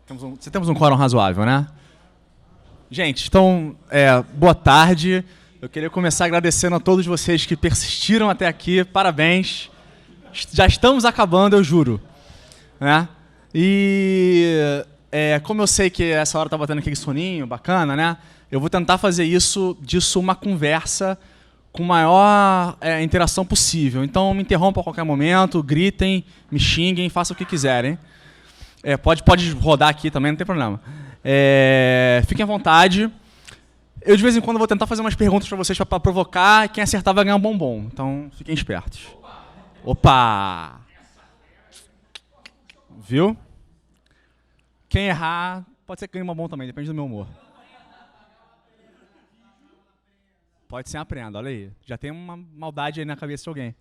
Temos um quórum razoável, né? Gente, então, boa tarde. Eu queria começar agradecendo a todos vocês que persistiram até aqui. Parabéns. Já estamos acabando, eu juro. Né? E como eu sei que essa hora tá batendo aquele soninho bacana, né? Eu vou tentar fazer disso uma conversa com maior interação possível. Então, me interrompam a qualquer momento, gritem, me xinguem, façam o que quiserem. Pode rodar aqui também, não tem problema. Fiquem à vontade. Eu, de vez em quando, vou tentar fazer umas perguntas para vocês para provocar. Quem acertar vai ganhar um bombom. Então, fiquem espertos. Opa! Viu? Quem errar, pode ser que ganhe um bombom também, depende do meu humor. Pode ser aprenda, olha aí. Já tem uma maldade aí na cabeça de alguém.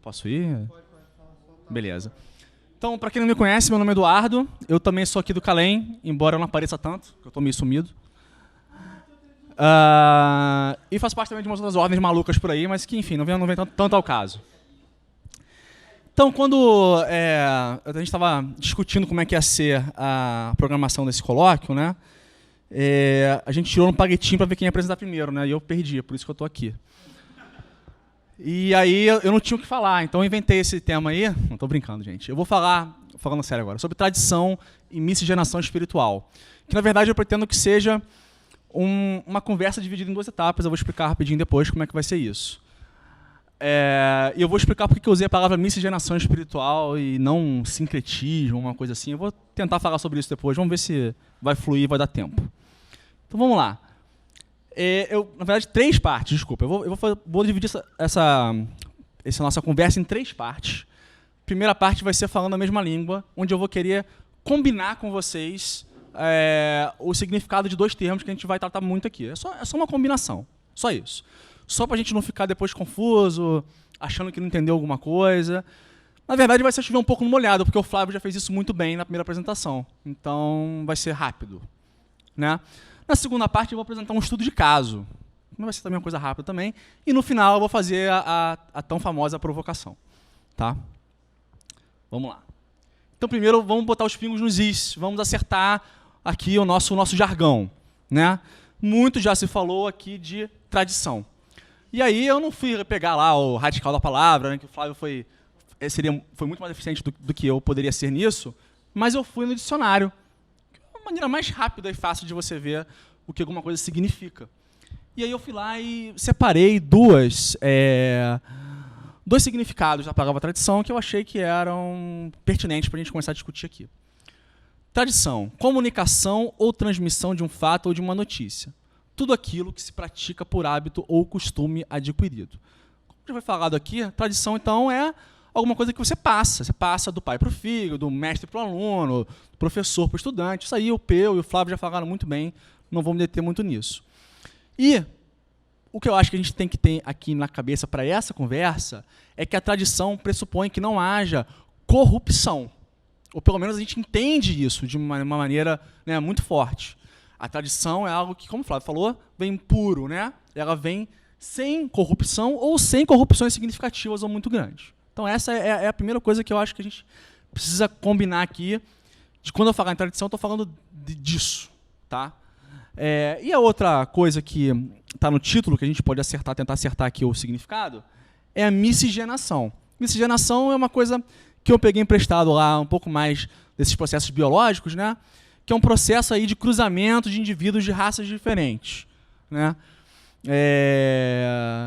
Posso ir? Beleza. Então, para quem não me conhece, meu nome é Eduardo. Eu também sou aqui do Calem, embora eu não apareça tanto, porque eu estou meio sumido. E faço parte também de umas outras ordens malucas por aí, mas que, enfim, não vem tanto ao caso. Então, quando a gente estava discutindo como é que ia ser a programação desse colóquio, né? A gente tirou um paguetinho para ver quem ia apresentar primeiro, né? E eu perdi, é por isso que eu estou aqui. E aí eu não tinha o que falar, então eu inventei esse tema aí. Não estou brincando, gente. Eu vou falando sério agora, sobre tradição e miscigenação espiritual. Que, na verdade, eu pretendo que seja uma conversa dividida em duas etapas. Eu vou explicar rapidinho depois como é que vai ser isso. E eu vou explicar porque eu usei a palavra miscigenação espiritual e não sincretismo, uma coisa assim. Eu vou tentar falar sobre isso depois. Vamos ver se vai fluir e vai dar tempo. Então, vamos lá. Na verdade, 3 partes, desculpa. Eu vou dividir essa nossa conversa em 3 partes. A primeira parte vai ser falando a mesma língua, onde eu vou querer combinar com vocês o significado de 2 termos que a gente vai tratar muito aqui. É só uma combinação, só isso. Só para a gente não ficar depois confuso, achando que não entendeu alguma coisa. Na verdade, vai ser chover um pouco no molhado, porque o Flávio já fez isso muito bem na primeira apresentação. Então, vai ser rápido, né? Na segunda parte, eu vou apresentar um estudo de caso. Não vai ser também uma coisa rápida também. E no final, eu vou fazer a tão famosa provocação. Tá? Vamos lá. Então, primeiro, vamos botar os pingos nos is. Vamos acertar aqui o nosso jargão. Né? Muito já se falou aqui de tradição. E aí, eu não fui pegar lá o radical da palavra, né, que o Flávio foi muito mais eficiente do que eu poderia ser nisso, mas eu fui no dicionário. A maneira mais rápida e fácil de você ver o que alguma coisa significa. E aí eu fui lá e separei dois significados da palavra tradição que eu achei que eram pertinentes para a gente começar a discutir aqui. Tradição, comunicação ou transmissão de um fato ou de uma notícia. Tudo aquilo que se pratica por hábito ou costume adquirido. Como já foi falado aqui, tradição, então, é alguma coisa que você passa. Você passa do pai para o filho, do mestre para o aluno, do professor para o estudante. Isso aí o Peu e o Flávio já falaram muito bem, não vou me deter muito nisso. E o que eu acho que a gente tem que ter aqui na cabeça para essa conversa é que a tradição pressupõe que não haja corrupção. Ou pelo menos a gente entende isso de uma maneira, né, muito forte. A tradição é algo que, como o Flávio falou, vem puro, né? Ela vem sem corrupção ou sem corrupções significativas ou muito grandes. Então, essa é a primeira coisa que eu acho que a gente precisa combinar aqui. De quando eu falar em tradição, eu estou falando disso. Tá? E a outra coisa que está no título, que a gente pode tentar acertar aqui o significado, é a miscigenação. Miscigenação é uma coisa que eu peguei emprestado lá, um pouco mais desses processos biológicos, né? Que é um processo aí de cruzamento de indivíduos de raças diferentes. Né?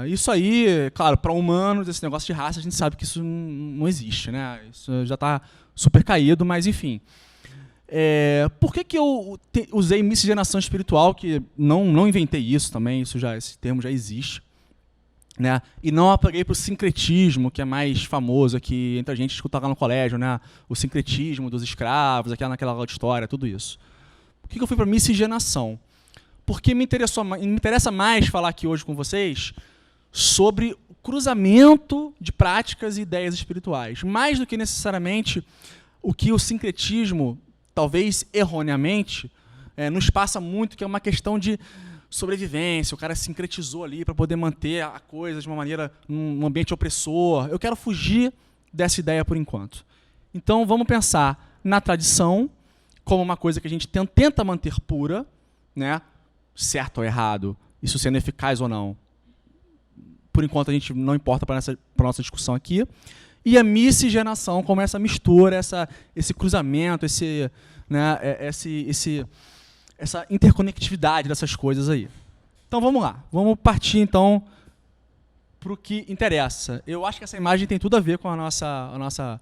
Isso aí, claro, para humanos, esse negócio de raça, a gente sabe que isso não existe, né? Isso já está super caído, mas enfim. Por que eu usei miscigenação espiritual, que não inventei isso também, esse termo já existe, né? E não apaguei para o sincretismo, que é mais famoso aqui, entre a gente escuta lá no colégio, né? O sincretismo dos escravos, naquela aula de história, tudo isso. Por que eu fui para miscigenação? Porque me interessa mais falar aqui hoje com vocês sobre o cruzamento de práticas e ideias espirituais, mais do que necessariamente o que o sincretismo, talvez erroneamente, nos passa muito, que é uma questão de sobrevivência, o cara sincretizou ali para poder manter a coisa de uma maneira, num ambiente opressor. Eu quero fugir dessa ideia por enquanto. Então, vamos pensar na tradição, como uma coisa que a gente tenta manter pura, né? Certo ou errado, isso sendo eficaz ou não. Por enquanto, a gente não importa para a nossa discussão aqui. E a miscigenação, como essa mistura, esse cruzamento, né, essa interconectividade dessas coisas aí. Então, vamos lá. Vamos partir, então, para o que interessa. Eu acho que essa imagem tem tudo a ver com a nossa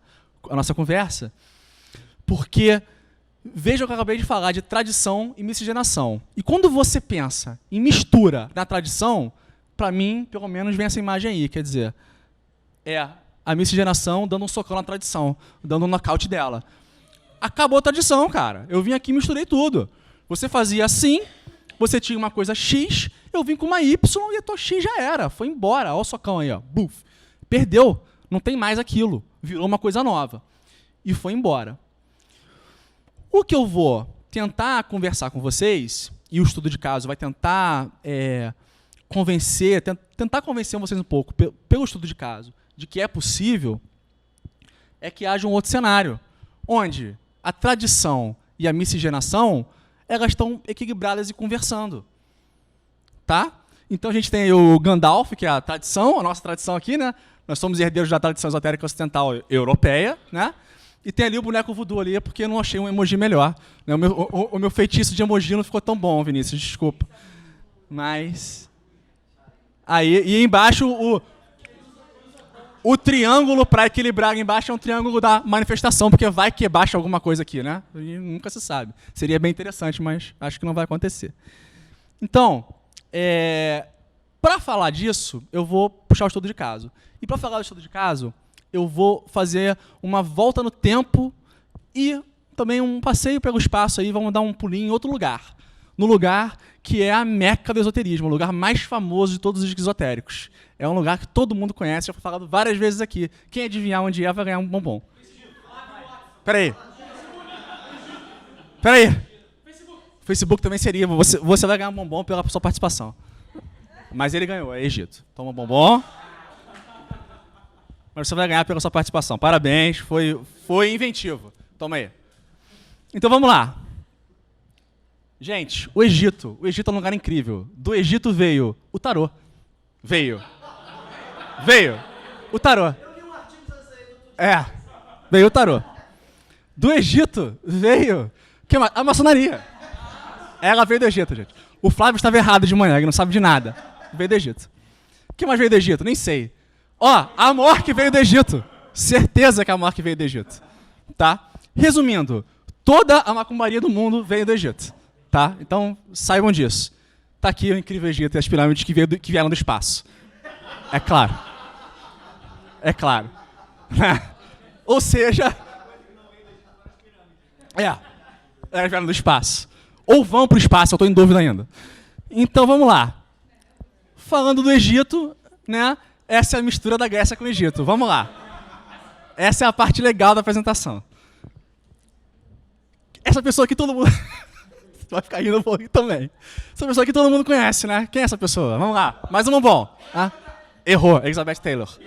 conversa, porque veja o que eu acabei de falar de tradição e miscigenação. E quando você pensa em mistura na tradição, para mim, pelo menos, vem essa imagem aí. Quer dizer, é a miscigenação dando um socão na tradição, dando um nocaute dela. Acabou a tradição, cara. Eu vim aqui e misturei tudo. Você fazia assim, você tinha uma coisa X, eu vim com uma Y e a tua X já era. Foi embora. Olha o socão aí, ó. Buf. Perdeu. Não tem mais aquilo. Virou uma coisa nova. E foi embora. O que eu vou tentar conversar com vocês, e o estudo de caso vai tentar tentar convencer vocês um pouco, pelo estudo de caso, de que é possível, é que haja um outro cenário, onde a tradição e a miscigenação, elas estão equilibradas e conversando. Tá? Então a gente tem o Gandalf, que é a tradição, a nossa tradição aqui, né? Nós somos herdeiros da tradição esotérica ocidental europeia, né? E tem ali o boneco voodoo ali, porque eu não achei um emoji melhor. Né? O meu feitiço de emoji não ficou tão bom, Vinícius, desculpa. Mas... aí, e embaixo, o triângulo para equilibrar embaixo é um triângulo da manifestação, porque vai que baixa alguma coisa aqui, né? E nunca se sabe. Seria bem interessante, mas acho que não vai acontecer. Então, para falar disso, eu vou puxar o estudo de caso. E para falar do estudo de caso, eu vou fazer uma volta no tempo e também um passeio pelo espaço aí, vamos dar um pulinho em outro lugar. No lugar que é a meca do esoterismo, o lugar mais famoso de todos os esotéricos. É um lugar que todo mundo conhece, já foi falado várias vezes aqui. Quem adivinhar onde é vai ganhar um bombom. Peraí. Facebook também seria. Você vai ganhar um bombom pela sua participação. Mas ele ganhou, é Egito. Toma um bombom. Mas você vai ganhar pela sua participação. Parabéns, foi inventivo. Toma aí. Então vamos lá. Gente, o Egito é um lugar incrível. Do Egito veio o tarô. Veio o tarô. Veio o tarô. Do Egito veio a maçonaria. Ela veio do Egito, gente. O Flávio estava errado de manhã, ele não sabe de nada. Veio do Egito. O que mais veio do Egito? Nem sei. A Mork veio do Egito. Certeza que a Mork veio do Egito. Tá? Resumindo, toda a macumbaria do mundo veio do Egito. Tá? Então, saibam disso. Tá aqui o incrível Egito e as pirâmides que vieram do espaço. É claro. Ou seja... elas vieram do espaço. Ou vão para o espaço, eu estou em dúvida ainda. Então, vamos lá. Falando do Egito, né? Essa é a mistura da Grécia com o Egito. Vamos lá. Essa é a parte legal da apresentação. Essa pessoa aqui todo mundo... vai ficar rindo um pouquinho também. Essa pessoa aqui todo mundo conhece, né? Quem é essa pessoa? Vamos lá. Mais um bom. Errou. Elizabeth Taylor.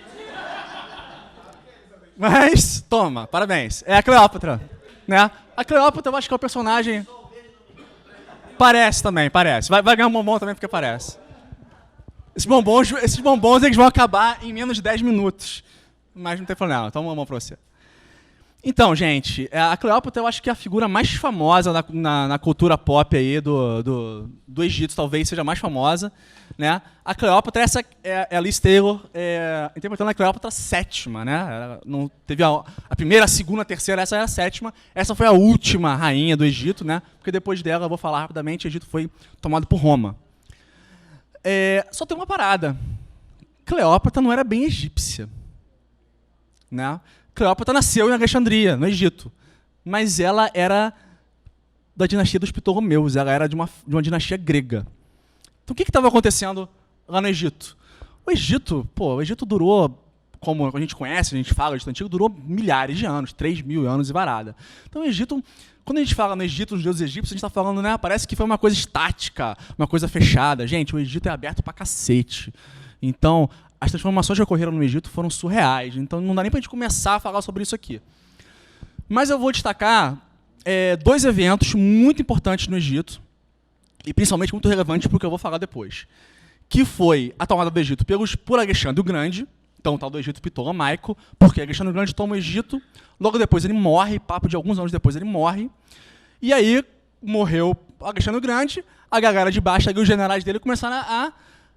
Mas, toma. Parabéns. É a Cleópatra. Né? A Cleópatra eu acho que é o personagem... Parece também, parece. Vai ganhar um bombom também porque parece. Esses bombons eles vão acabar em menos de 10 minutos. Mas não tem problema. Toma um bombom pra você. Então, gente, a Cleópatra eu acho que é a figura mais famosa na cultura pop aí do Egito, talvez seja a mais famosa. Né? A Cleópatra, essa é a Liz Taylor interpretando a Cleópatra sétima. Né? Ela não teve a primeira, a segunda, a terceira, essa era a sétima. Essa foi a última rainha do Egito, né? Porque depois dela, eu vou falar rapidamente, o Egito foi tomado por Roma. Só tem uma parada. Cleópatra não era bem egípcia. Né? Cleópatra nasceu em Alexandria, no Egito, mas ela era da dinastia dos Ptolomeus, ela era de uma dinastia grega. Então o que estava acontecendo lá no Egito? O Egito durou, como a gente conhece, a gente fala, o Egito Antigo durou milhares de anos, 3.000 anos e varada. Então o Egito, quando a gente fala no Egito, nos deuses egípcios, a gente está falando, né, parece que foi uma coisa estática, uma coisa fechada. Gente, o Egito é aberto pra cacete. Então, as transformações que ocorreram no Egito foram surreais, então não dá nem para a gente começar a falar sobre isso aqui. Mas eu vou destacar dois eventos muito importantes no Egito, e principalmente muito relevantes para o que eu vou falar depois, que foi a tomada do Egito por Alexandre o Grande, então o tal do Egito Ptolomaico, porque Alexandre o Grande toma o Egito, logo depois ele morre, papo de alguns anos depois ele morre, e aí morreu Alexandre o Grande, a galera de baixo, os generais dele começaram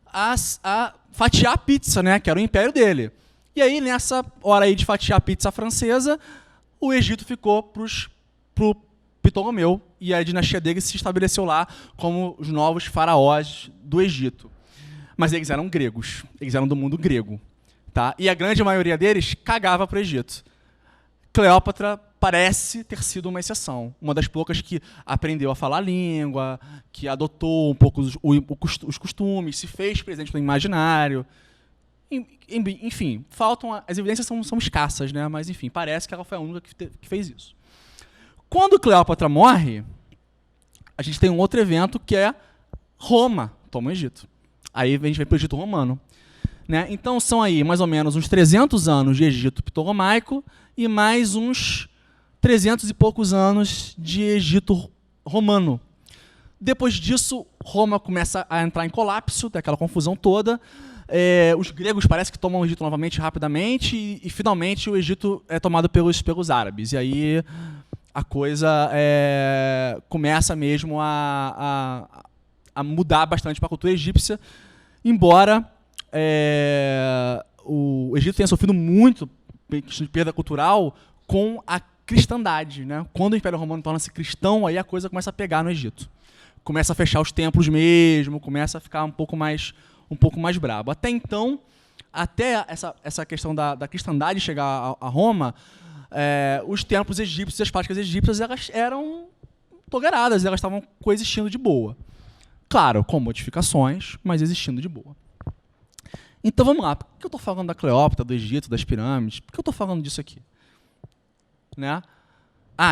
a fatiar a pizza, né, que era o império dele. E aí, nessa hora aí de fatiar a pizza francesa, o Egito ficou pro Ptolomeu, e a dinastia dele se estabeleceu lá como os novos faraós do Egito. Mas eles eram gregos, eles eram do mundo grego. Tá? E a grande maioria deles cagava para o Egito. Cleópatra parece ter sido uma exceção, uma das poucas que aprendeu a falar a língua, que adotou um pouco os costumes, se fez presente no imaginário. Enfim, as evidências são escassas, né? Mas enfim, parece que ela foi a única que fez isso. Quando Cleópatra morre, a gente tem um outro evento que é Roma toma o Egito. Aí a gente vem para o Egito romano. Né? Então são aí mais ou menos uns 300 anos de Egito Ptolomaico e mais uns 300 e poucos anos de Egito romano. Depois disso, Roma começa a entrar em colapso, daquela confusão toda. Os gregos parece que tomam o Egito novamente rapidamente e finalmente o Egito é tomado pelos árabes. E aí a coisa começa mesmo a mudar bastante para a cultura egípcia, embora o Egito tenha sofrido muito de perda cultural com a cristandade. Né? Quando o Império Romano torna-se cristão, aí a coisa começa a pegar no Egito. Começa a fechar os templos mesmo, começa a ficar um pouco mais brabo. Até então, até essa questão da cristandade chegar a Roma, os templos egípcios e as práticas egípcias elas eram toleradas, elas estavam coexistindo de boa. Claro, com modificações, mas existindo de boa. Então vamos lá, por que eu estou falando da Cleópatra, do Egito, das pirâmides? Por que eu estou falando disso aqui? Né?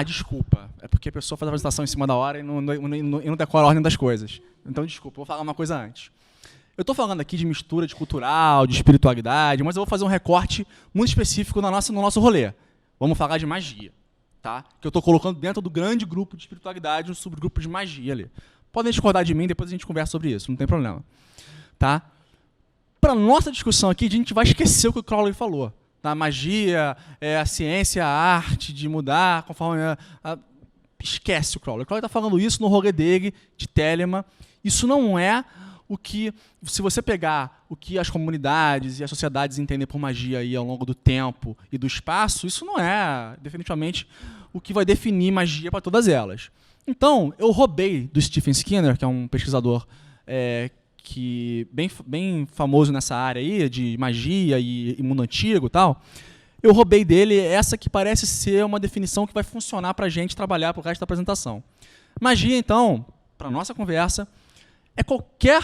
Desculpa, é porque a pessoa faz a apresentação em cima da hora e não decora a ordem das coisas. Então, desculpa, eu vou falar uma coisa antes. Eu estou falando aqui de mistura de cultural, de espiritualidade, mas eu vou fazer um recorte muito específico no nosso rolê. Vamos falar de magia, tá? Que eu estou colocando dentro do grande grupo de espiritualidade, um subgrupo de magia ali. Podem discordar de mim, depois a gente conversa sobre isso, não tem problema. Tá? Para nossa discussão aqui, a gente vai esquecer o que o Crowley falou. Tá? Magia, a ciência, a arte de mudar, conforme... Esquece o Crowley. O Crowley está falando isso no rolê dele, de Telema. Isso não é o que... Se você pegar o que as comunidades e as sociedades entendem por magia aí ao longo do tempo e do espaço, isso não é definitivamente o que vai definir magia para todas elas. Então, eu roubei do Stephen Skinner, que é um pesquisador bem famoso nessa área aí, de magia e mundo antigo e tal. Eu roubei dele essa que parece ser uma definição que vai funcionar para a gente trabalhar para o resto da apresentação. Magia, então, para a nossa conversa, é qualquer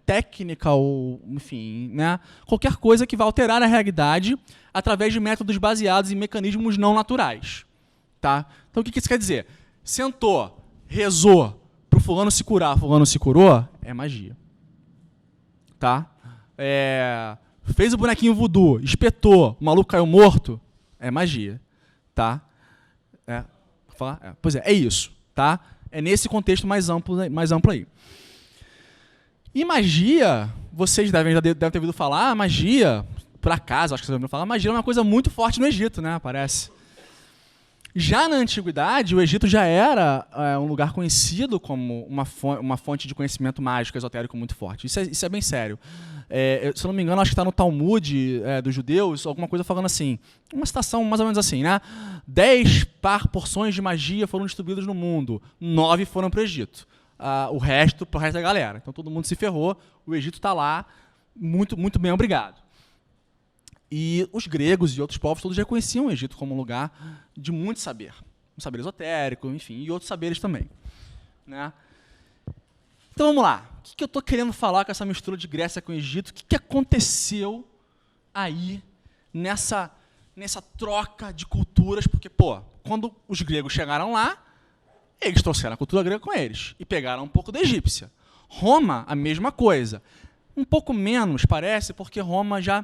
técnica ou, enfim, né, qualquer coisa que vai alterar a realidade através de métodos baseados em mecanismos não naturais. Tá? Então, o que isso quer dizer? Sentou, rezou, para o fulano se curar, fulano se curou, é magia. Tá? Fez o bonequinho voodoo, espetou, o maluco caiu morto, é magia. Tá? Pois é isso. Tá? É nesse contexto mais amplo aí. E magia, vocês devem ter ouvido falar, magia, por acaso, acho que vocês ouviram falar, magia é uma coisa muito forte no Egito, né? Parece. Já na Antiguidade, o Egito já era um lugar conhecido como uma fonte de conhecimento mágico, esotérico muito forte. Isso é bem sério. Se eu não me engano, acho que está no Talmud dos judeus, alguma coisa falando assim, uma citação mais ou menos assim, né? 10 porções de magia foram distribuídas no mundo, 9 foram para o Egito. O resto para o resto da galera. Então todo mundo se ferrou, o Egito está lá, muito, muito bem, obrigado. E os gregos e outros povos todos já conheciam o Egito como um lugar de muito saber. Um saber esotérico, enfim, e outros saberes também. Né? Então vamos lá. O que eu estou querendo falar com essa mistura de Grécia com o Egito? O que aconteceu aí nessa troca de culturas? Porque, quando os gregos chegaram lá, eles trouxeram a cultura grega com eles e pegaram um pouco da egípcia. Roma, a mesma coisa. Um pouco menos, parece, porque Roma já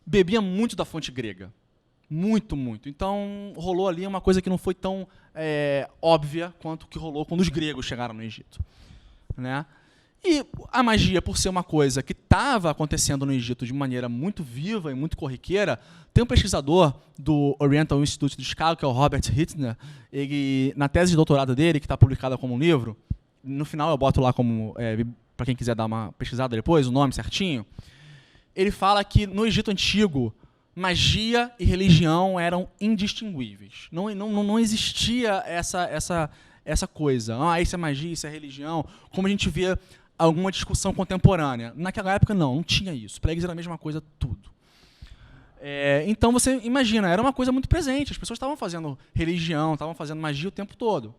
bebia muito da fonte grega. Muito, muito. Então, rolou ali uma coisa que não foi tão óbvia quanto o que rolou quando os gregos chegaram no Egito. Né? E a magia, por ser uma coisa que estava acontecendo no Egito de maneira muito viva e muito corriqueira, tem um pesquisador do Oriental Institute de Chicago, que é o Robert Hittner, ele, na tese de doutorado dele, que está publicada como um livro, no final eu boto lá como, para quem quiser dar uma pesquisada depois, o nome certinho, ele fala que no Egito Antigo, magia e religião eram indistinguíveis. Não existia essa coisa. Isso é magia, isso é religião. Como a gente vê alguma discussão contemporânea. Naquela época, não tinha isso. Para eles era a mesma coisa, tudo. Então, você imagina, era uma coisa muito presente. As pessoas estavam fazendo religião, estavam fazendo magia o tempo todo.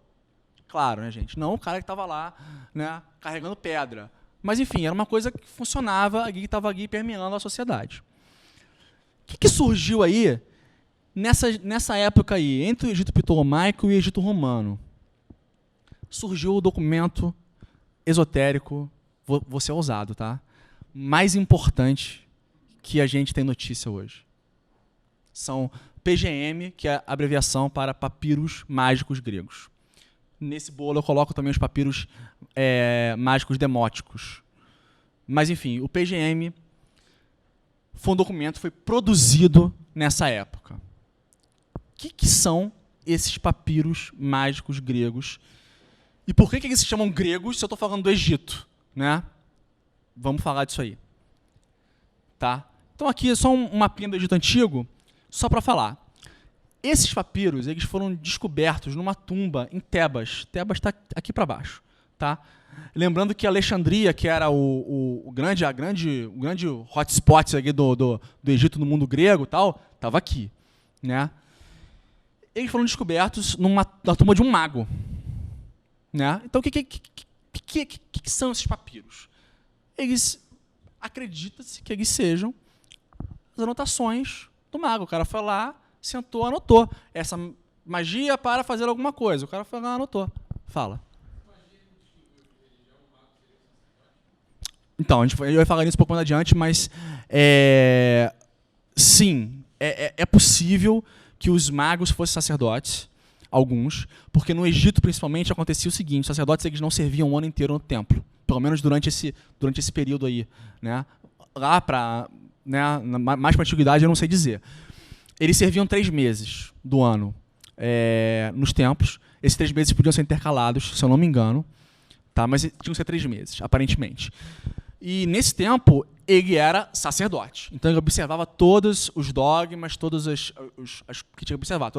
Claro, né, gente? Não o cara que estava lá, né, carregando pedra. Mas, enfim, era uma coisa que funcionava, que estava ali permeando a sociedade. O que surgiu aí nessa época aí, entre o Egito Ptolomaico e o Egito Romano? Surgiu o documento esotérico, vou ser ousado, tá? Mais importante que a gente tem notícia hoje. São PGM, que é a abreviação para papiros mágicos gregos. Nesse bolo eu coloco também os papiros mágicos demóticos. Mas, enfim, o PGM foi um documento, foi produzido nessa época. O que são esses papiros mágicos gregos? E por que eles se chamam gregos se eu estou falando do Egito? Né? Vamos falar disso aí. Tá? Então aqui é só um mapinha do Egito Antigo, só para falar. Esses papiros eles foram descobertos numa tumba em Tebas. Tebas está aqui para baixo. Tá? Lembrando que Alexandria, que era o grande hotspot aqui do Egito no mundo grego, estava aqui. Né? Eles foram descobertos na tumba de um mago. Né? Então, o que são esses papiros? Eles acredita-se que eles sejam as anotações do mago. O cara foi lá, sentou, anotou. Essa magia para fazer alguma coisa. O cara foi lá, anotou. Fala. Então, eu ia falar nisso um pouco mais adiante, mas sim, é possível que os magos fossem sacerdotes, alguns, porque no Egito, principalmente, acontecia o seguinte: os sacerdotes eles não serviam o ano inteiro no templo, pelo menos durante esse período aí. Né? Lá, mais para a antiguidade, eu não sei dizer. Eles serviam 3 meses do ano nos templos. Esses 3 meses podiam ser intercalados, se eu não me engano, tá? Mas tinham que ser 3 meses, aparentemente. E, nesse tempo, ele era sacerdote. Então, ele observava todos os dogmas, todas as que tinha que observar.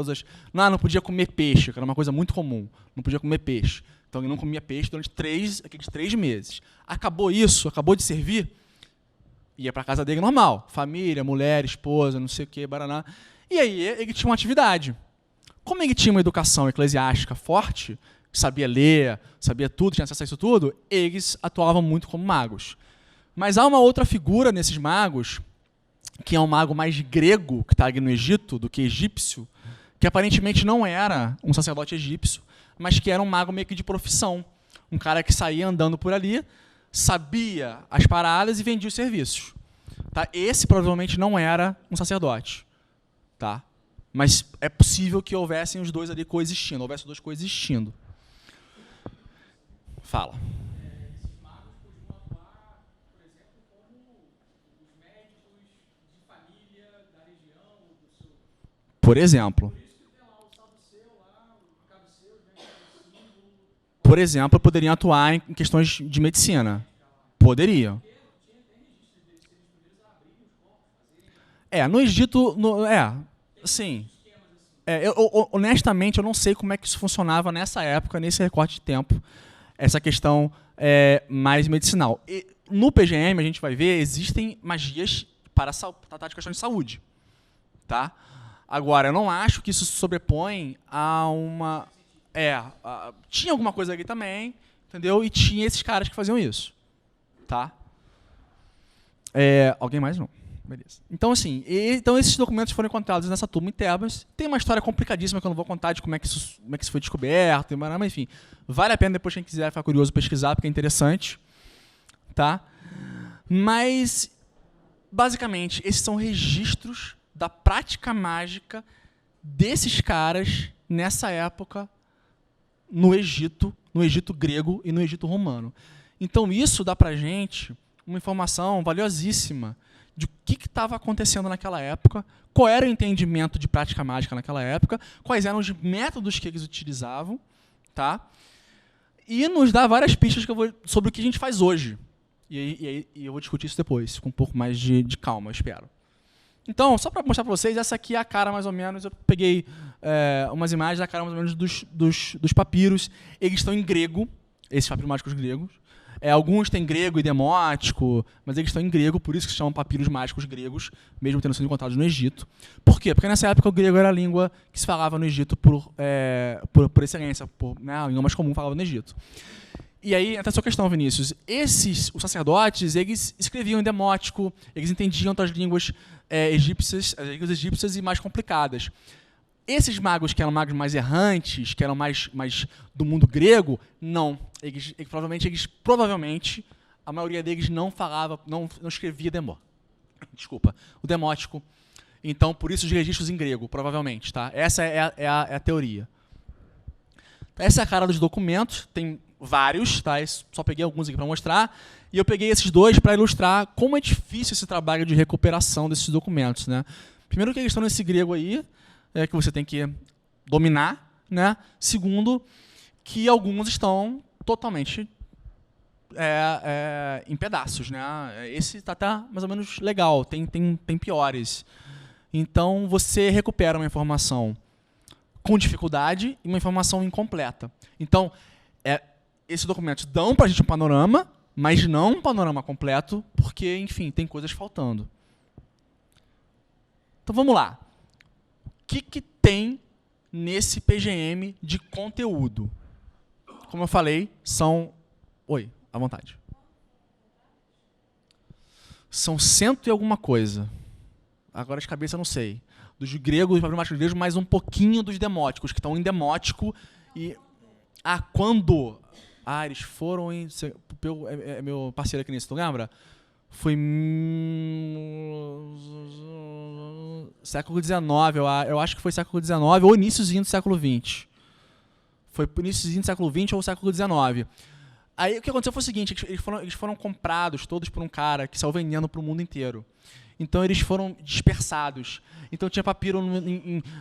Não podia comer peixe, que era uma coisa muito comum. Não podia comer peixe. Então, ele não comia peixe durante aqueles 3 meses. Acabou isso, acabou de servir, ia para a casa dele normal. Família, mulher, esposa, não sei o quê, baraná. E aí, ele tinha uma atividade. Como ele tinha uma educação eclesiástica forte, sabia ler, sabia tudo, tinha acesso a isso tudo, eles atuavam muito como magos. Mas há uma outra figura nesses magos, que é um mago mais grego, que está aqui no Egito, do que egípcio, que aparentemente não era um sacerdote egípcio, mas que era um mago meio que de profissão. Um cara que saía andando por ali, sabia as paradas e vendia os serviços. Tá? Esse provavelmente não era um sacerdote. Tá? Mas é possível que houvessem os dois ali coexistindo, houvesse os dois coexistindo. Fala. Por exemplo. Por exemplo, poderiam atuar em questões de medicina. Poderiam. No Egito, sim. Honestamente, eu não sei como é que isso funcionava nessa época, nesse recorte de tempo, essa questão mais medicinal. E, no PGM, a gente vai ver, existem magias para tratar de questões de saúde. Tá? Agora, eu não acho que isso se sobrepõe a uma... tinha alguma coisa ali também, entendeu? E tinha esses caras que faziam isso. Tá? Alguém mais? Não. Beleza. Então, assim, esses documentos foram encontrados nessa tumba em Tebas. Tem uma história complicadíssima que eu não vou contar de como é que isso foi descoberto, mas, enfim, vale a pena depois quem quiser ficar curioso pesquisar, porque é interessante. Tá? Mas, basicamente, esses são registros da prática mágica desses caras nessa época no Egito grego e no Egito romano. Então isso dá pra gente uma informação valiosíssima de o que estava acontecendo naquela época, qual era o entendimento de prática mágica naquela época, quais eram os métodos que eles utilizavam, tá? E nos dá várias pistas sobre o que a gente faz hoje. E eu vou discutir isso depois, com um pouco mais de calma, eu espero. Então, só para mostrar para vocês, essa aqui é a cara mais ou menos, eu peguei umas imagens da cara mais ou menos dos papiros. Eles estão em grego, esses papiros mágicos gregos. Alguns têm grego e demótico, mas eles estão em grego, por isso que se chamam papiros mágicos gregos, mesmo tendo sido encontrados no Egito. Por quê? Porque nessa época o grego era a língua que se falava no Egito por excelência, a língua mais comum falava no Egito. E aí entra a sua questão, Vinícius. Os sacerdotes, eles escreviam em demótico, eles entendiam outras línguas egípcias, as línguas egípcias e mais complicadas. Esses magos que eram magos mais errantes, que eram mais do mundo grego, não. Provavelmente, a maioria deles não falava, não escrevia o demótico. Então, por isso os registros em grego, provavelmente. Tá? Essa é a teoria. Essa é a cara dos documentos, tem vários, tá? Eu só peguei alguns aqui para mostrar, e eu peguei esses dois para ilustrar como é difícil esse trabalho de recuperação desses documentos. Né? Primeiro que eles estão nesse grego aí, que você tem que dominar, né? Segundo, que alguns estão totalmente em pedaços, né? Esse tá mais ou menos legal, tem piores. Então, você recupera uma informação com dificuldade e uma informação incompleta. Então, esses documentos dão para a gente um panorama, mas não um panorama completo, porque, enfim, tem coisas faltando. Então, vamos lá. O que tem nesse PGM de conteúdo? Como eu falei, são... Oi, à vontade. São 100 e alguma coisa. Agora de cabeça eu não sei. Dos gregos, dos problemáticos gregos, mais um pouquinho dos demóticos, que estão em demótico. E quando... eles foram em... meu parceiro aqui nisso, tu lembra? Foi século XIX, eu acho que foi século XIX ou iníciozinho do século XX. Foi iníciozinho do século XX ou século XIX. Aí o que aconteceu foi o seguinte, eles foram comprados todos por um cara que saiu vendendo para o mundo inteiro. Então eles foram dispersados. Então tinha papiro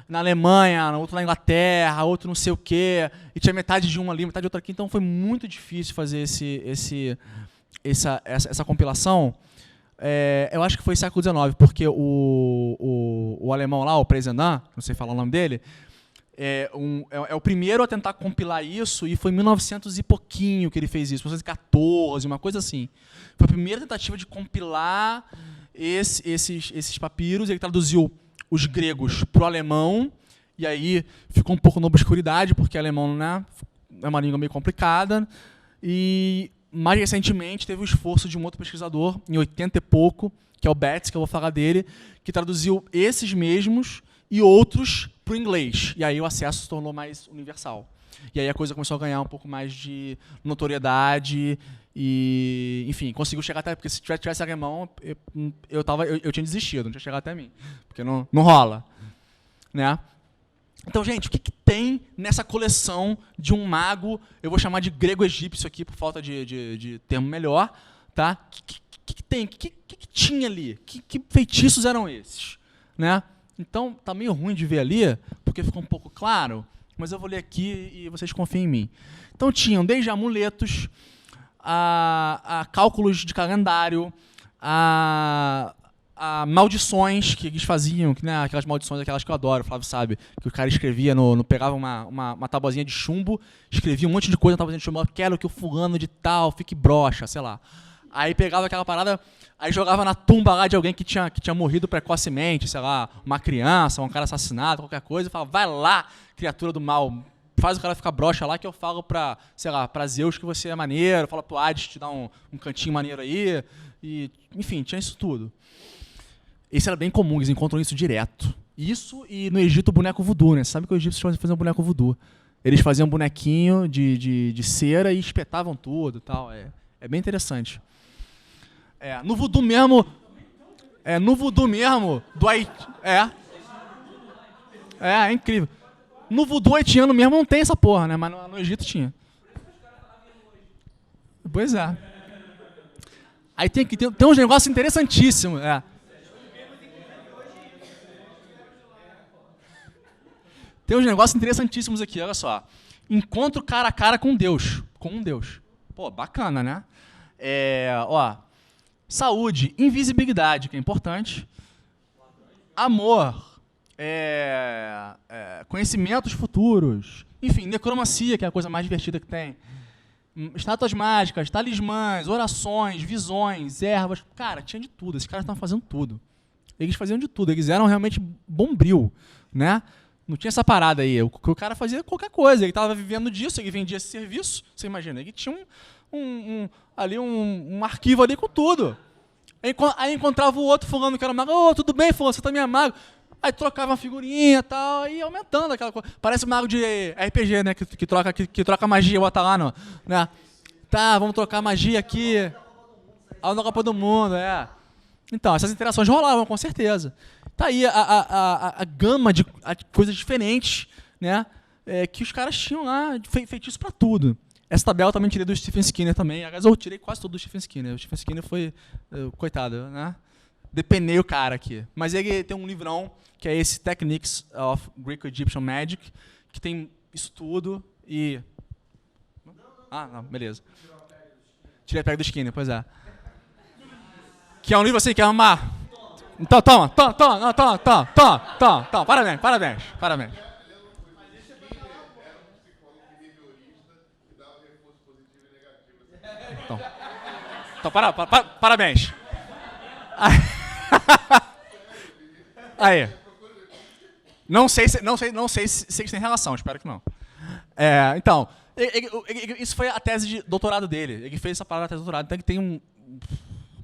na Alemanha, outro na Inglaterra, outro não sei o quê, e tinha metade de um ali, metade de outro aqui. Então foi muito difícil fazer essa compilação. Eu acho que foi século XIX, porque o alemão lá, o Presendan, não sei falar o nome dele, é o primeiro a tentar compilar isso, e foi em 1900 e pouquinho que ele fez isso, 1914, uma coisa assim. Foi a primeira tentativa de compilar esses papiros. Ele traduziu os gregos para o alemão, e aí ficou um pouco na obscuridade, porque alemão, né, é uma língua meio complicada. E mais recentemente teve o esforço de um outro pesquisador, em 80 e pouco, que é o Betts, que eu vou falar dele, que traduziu esses mesmos e outros para o inglês. E aí o acesso se tornou mais universal. E aí a coisa começou a ganhar um pouco mais de notoriedade e, enfim, conseguiu chegar até... Porque se tivesse alemão, eu tinha desistido, não tinha chegado até mim. Porque não rola. Né? Então, gente, o que tem nessa coleção de um mago, eu vou chamar de grego-egípcio aqui, por falta de termo melhor, tá? O que tem? O que tinha ali? Que feitiços eram esses? Né? Então, tá meio ruim de ver ali, porque ficou um pouco claro, mas eu vou ler aqui e vocês confiem em mim. Então, tinham desde amuletos, a cálculos de calendário, a maldições que eles faziam, né, aquelas maldições, aquelas que eu adoro, o Flávio sabe, que o cara escrevia, pegava uma tabuazinha de chumbo, escrevia um monte de coisa na tabuazinha de chumbo, quero que o fulano de tal fique broxa, sei lá. Aí pegava aquela parada, aí jogava na tumba lá de alguém que tinha morrido precocemente, sei lá, uma criança, um cara assassinado, qualquer coisa, e falava, vai lá, criatura do mal, faz o cara ficar broxa lá que eu falo pra, sei lá, pra Zeus que você é maneiro, fala pro Hades te dar um cantinho maneiro aí, e, enfim, tinha isso tudo. Isso era bem comum, eles encontram isso direto. Isso e no Egito o boneco voodoo, né? Você sabe que os egípcios faziam boneco voodoo. Eles faziam um bonequinho de cera e espetavam tudo e tal. É bem interessante. No voodoo mesmo... No voodoo mesmo, do Haiti. É incrível. No voodoo haitiano mesmo não tem essa porra, né? Mas no Egito tinha. Pois é. Aí tem uns negócios interessantíssimos. Tem uns negócios interessantíssimos aqui, olha só. Encontro cara a cara com Deus. Com um Deus. Pô, bacana, né? Saúde, invisibilidade, que é importante. Amor, conhecimentos futuros. Enfim, necromancia, que é a coisa mais divertida que tem. Estátuas mágicas, talismãs, orações, visões, ervas. Cara, tinha de tudo. Esses caras estavam fazendo tudo. Eles faziam de tudo. Eles eram realmente bombril, né? Não tinha essa parada aí. O cara fazia qualquer coisa. Ele estava vivendo disso, ele vendia esse serviço. Você imagina, ele tinha um arquivo ali com tudo. Aí encontrava o outro fulano que era mago. Ô, tudo bem, fulano, você também é mago. Aí trocava uma figurinha e tal, e aumentando aquela coisa. Parece um mago de RPG, né? Que troca magia, bota lá, né? Tá, vamos trocar magia aqui. Na Copa do Mundo, Então, essas interações rolavam, com certeza. Tá aí a gama de coisas diferentes, né? Que os caras tinham lá, feitiço pra tudo. Essa tabela eu também tirei do Stephen Skinner também. Aliás, eu tirei quase tudo do Stephen Skinner. O Stephen Skinner foi, coitado, né? Depenei o cara aqui. Mas ele tem um livrão, que é esse Techniques of Greco-Egyptian Magic, que tem isso tudo e... não, beleza. Tirei a pega do Skinner, pois é. Que é um livro assim, que é uma... Então, toma. Parabéns. Então, parabéns. Aí. Não sei se eles têm relação, espero que não. Então, isso foi a tese de doutorado dele. Ele fez essa parada da tese de doutorado, então ele tem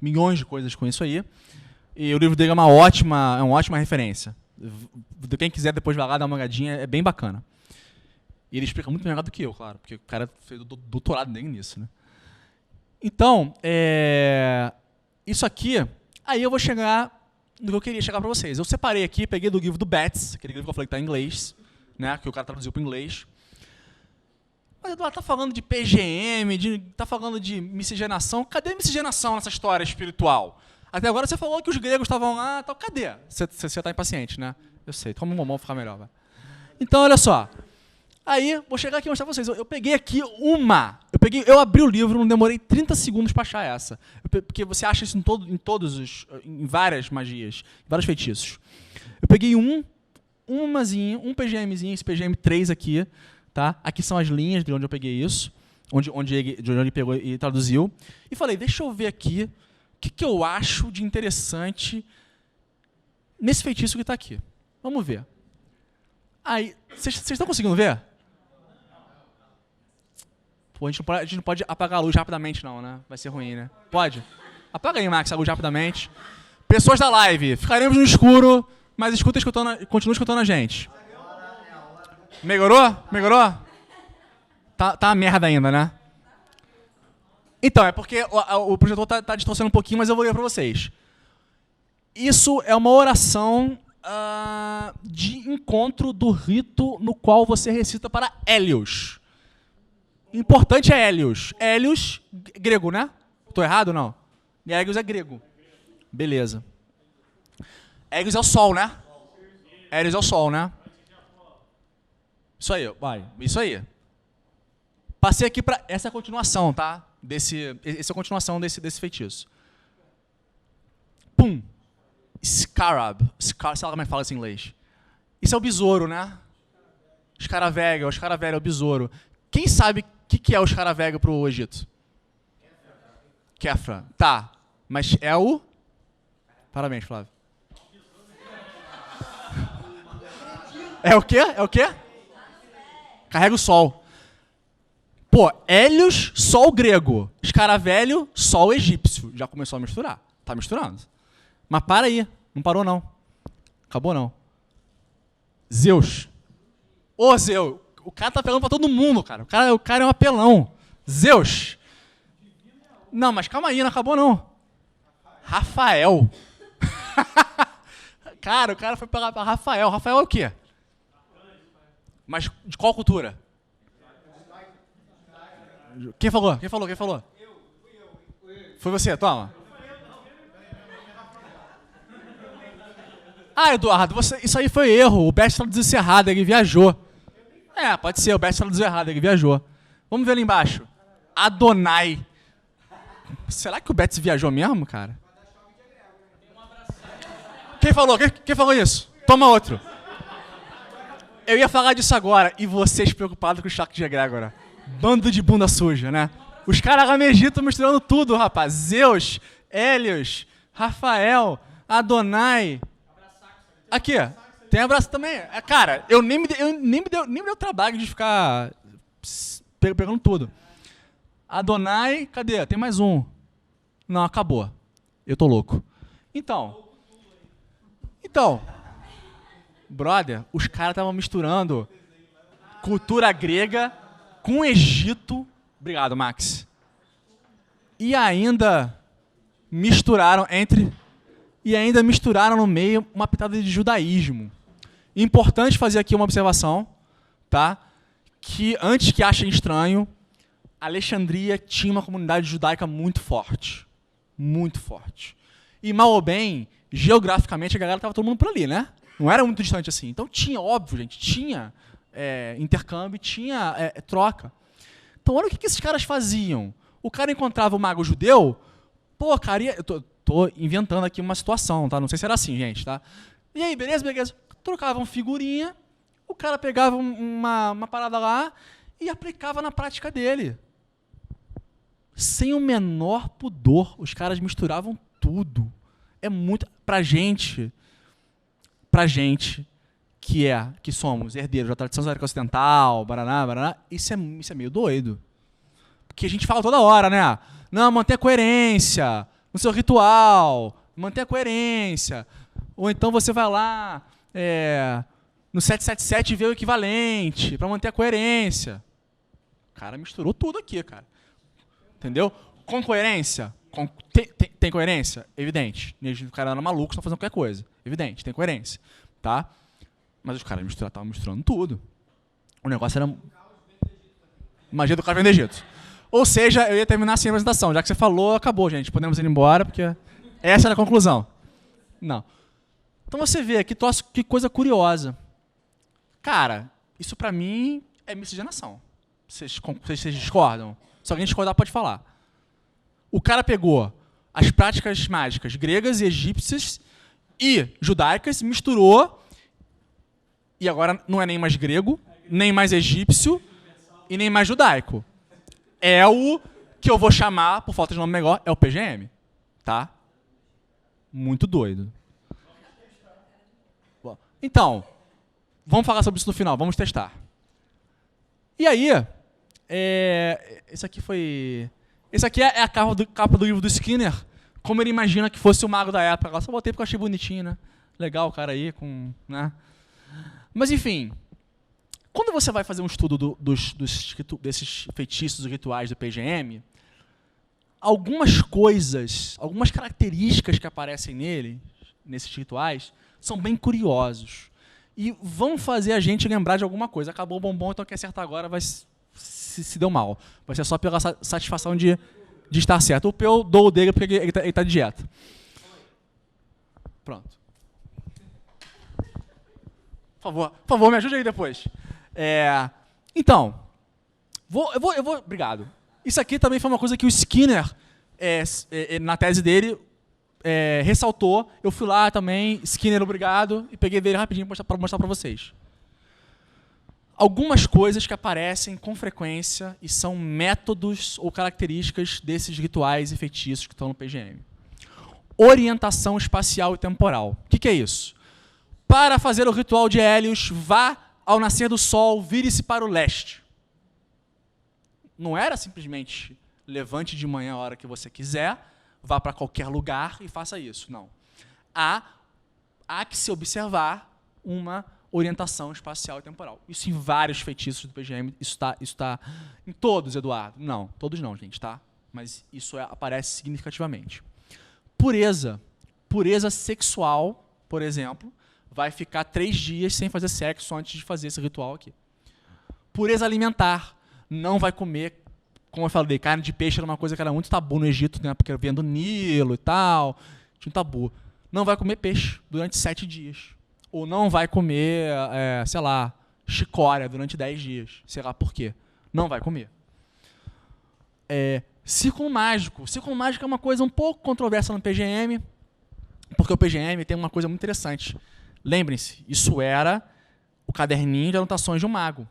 milhões de coisas com isso aí. E o livro dele é uma ótima referência. Quem quiser depois vai lá dar uma olhadinha, é bem bacana. E ele explica muito melhor do que eu, claro, porque o cara fez o doutorado dele nisso, né? Então, isso aqui, aí eu vou chegar no que eu queria chegar para vocês. Eu separei aqui, peguei do livro do Betts, aquele livro que eu falei que está em inglês, né, que o cara traduziu para o inglês. Mas Eduardo, tá falando de PGM, tá falando de miscigenação. Cadê a miscigenação nessa história espiritual? Até agora você falou que os gregos estavam lá, tal. Cadê? Você está impaciente, né? Eu sei, toma um mamão para ficar melhor. Vai. Então, olha só. Aí, vou chegar aqui e mostrar para vocês. Eu peguei aqui eu abri o livro, não demorei 30 segundos para achar essa. Porque você acha isso em várias magias, em vários feitiços. Eu peguei um PGMzinho, esse PGM3 aqui, tá? Aqui são as linhas de onde eu peguei isso, de onde ele pegou e traduziu. E falei, deixa eu ver aqui o que eu acho de interessante nesse feitiço que está aqui. Vamos ver. Aí, vocês estão conseguindo ver? Pô, a gente não pode apagar a luz rapidamente, não, né? Vai ser ruim, né? Pode? Apaga aí, Max, a luz rapidamente. Pessoas da live, ficaremos no escuro, mas continua escutando a gente. Melhorou? Tá uma merda ainda, né? Então, é porque o projetor tá distorcendo um pouquinho, mas eu vou ler para vocês. Isso é uma oração de encontro do rito no qual você recita para Hélios. Importante é Hélios. Hélios, grego, né? Tô errado ou não? Hélios é grego. Beleza. Hélios é o sol, né? Hélios é o sol, né? Isso aí, vai. Isso aí. Passei aqui para... Essa é a continuação, tá? Essa é a continuação desse feitiço. Pum. Scarab. Sei lá como é que fala isso em inglês. Isso é o besouro, né? Escaravelho. O escaravelho é o besouro. Quem sabe o que é o escaravelho para o Egito? Kefra. Tá. Mas é o... Parabéns, Flávio. É o quê? Carrega o sol. Pô, Hélios, sol grego. Escaravelho, sol egípcio. Já começou a misturar. Tá misturando. Mas para aí. Não parou, não. Acabou, não. Zeus. Ô, Zeus. O cara tá apelando pra todo mundo, cara. O cara é um apelão. Zeus. Não, mas calma aí, não acabou, não. Rafael. Cara, o cara foi para Rafael. Rafael é o quê? Mas de qual cultura? Quem falou? Quem falou? Quem falou? Foi você, toma. Ah, Eduardo, isso aí foi erro. O Best traduziu isso errado, ele viajou. É, pode ser, o Best traduziu errado, ele viajou. Vamos ver ali embaixo. Adonai. Será que o Best viajou mesmo, cara? Quem falou? Quem falou isso? Toma outro. Eu ia falar disso agora, e vocês preocupados com o choque de egrégora. Bando de bunda suja, né? Os caras lá no Egito misturando tudo, rapaz. Zeus, Hélios, Rafael, Adonai. Aqui, tem abraço também. Cara, eu nem me deu trabalho de ficar pegando tudo. Adonai, cadê? Tem mais um. Não, acabou. Eu tô louco. Então, brother, os caras estavam misturando cultura grega com Egito. Obrigado, Max. E ainda misturaram no meio uma pitada de judaísmo. Importante fazer aqui uma observação, tá? Que antes que achem estranho, Alexandria tinha uma comunidade judaica muito forte. Muito forte. E mal ou bem, geograficamente, a galera estava todo mundo por ali, né? Não era muito distante assim. Então tinha, óbvio, gente, tinha intercâmbio, tinha troca. Então olha o que esses caras faziam. O cara encontrava o mago judeu, pô, cara, eu tô inventando aqui uma situação, tá? Não sei se era assim, gente, tá? E aí, beleza? Trocavam figurinha, o cara pegava uma parada lá e aplicava na prática dele. Sem o menor pudor, os caras misturavam tudo. É muito... Pra gente que somos herdeiros da tradição judaica ocidental, baraná, isso é meio doido. Porque a gente fala toda hora, né? Não, manter a coerência no seu ritual, manter a coerência. Ou então você vai lá no 777 e vê o equivalente para manter a coerência. O cara misturou tudo aqui, cara. Entendeu? Com coerência. Tem coerência? Evidente. O cara era maluco, estão fazendo qualquer coisa. Evidente, tem coerência. Tá? Mas os caras estavam misturando tudo. O negócio era... Magia do caos vem do Egito. Ou seja, eu ia terminar assim a apresentação. Já que você falou, acabou, gente. Podemos ir embora, porque essa era a conclusão. Não. Então você vê que coisa curiosa. Cara, isso pra mim é miscigenação. Vocês discordam? Se alguém discordar, pode falar. O cara pegou as práticas mágicas gregas e egípcias e judaicas, misturou, e agora não é nem mais grego, nem mais egípcio e nem mais judaico. É o que eu vou chamar, por falta de nome melhor, é o PGM. Tá? Muito doido. Então, vamos falar sobre isso no final, vamos testar. E aí, esse aqui é a capa do livro do Skinner, como ele imagina que fosse o mago da época. Eu só botei porque eu achei bonitinho, né? Legal o cara aí, né? Mas enfim, quando você vai fazer um estudo desses feitiços e rituais do PGM, algumas coisas, algumas características que aparecem nesses rituais, são bem curiosos. E vão fazer a gente lembrar de alguma coisa. Acabou o bombom, então quem acertar agora vai se deu mal. Vai ser só pela satisfação de estar certo. O eu dou o dele porque ele tá de dieta. Pronto. Por favor, me ajude aí depois. Então, eu vou... Obrigado. Isso aqui também foi uma coisa que o Skinner, na tese dele, ressaltou. Eu fui lá também, Skinner, obrigado, e peguei dele rapidinho para mostrar para vocês. Algumas coisas que aparecem com frequência e são métodos ou características desses rituais e feitiços que estão no PGM. Orientação espacial e temporal. O que é isso? Para fazer o ritual de Hélios, vá ao nascer do sol, vire-se para o leste. Não era simplesmente levante de manhã a hora que você quiser, vá para qualquer lugar e faça isso. Não. Há que se observar uma orientação espacial e temporal. Isso em vários feitiços do PGM. Isso está em todos, Eduardo. Não, todos não, gente, tá? Mas isso aparece significativamente. Pureza. Pureza sexual, por exemplo, vai ficar 3 dias sem fazer sexo antes de fazer esse ritual aqui. Pureza alimentar, não vai comer, como eu falei, carne de peixe era uma coisa que era muito tabu no Egito, né, porque vinha do Nilo e tal, tinha um tabu. Não vai comer peixe durante 7 dias. Ou não vai comer, sei lá, chicória durante 10 dias. Sei lá por quê. Não vai comer. Círculo mágico. Círculo mágico é uma coisa um pouco controversa no PGM, porque o PGM tem uma coisa muito interessante. Lembrem-se, isso era o caderninho de anotações de um mago.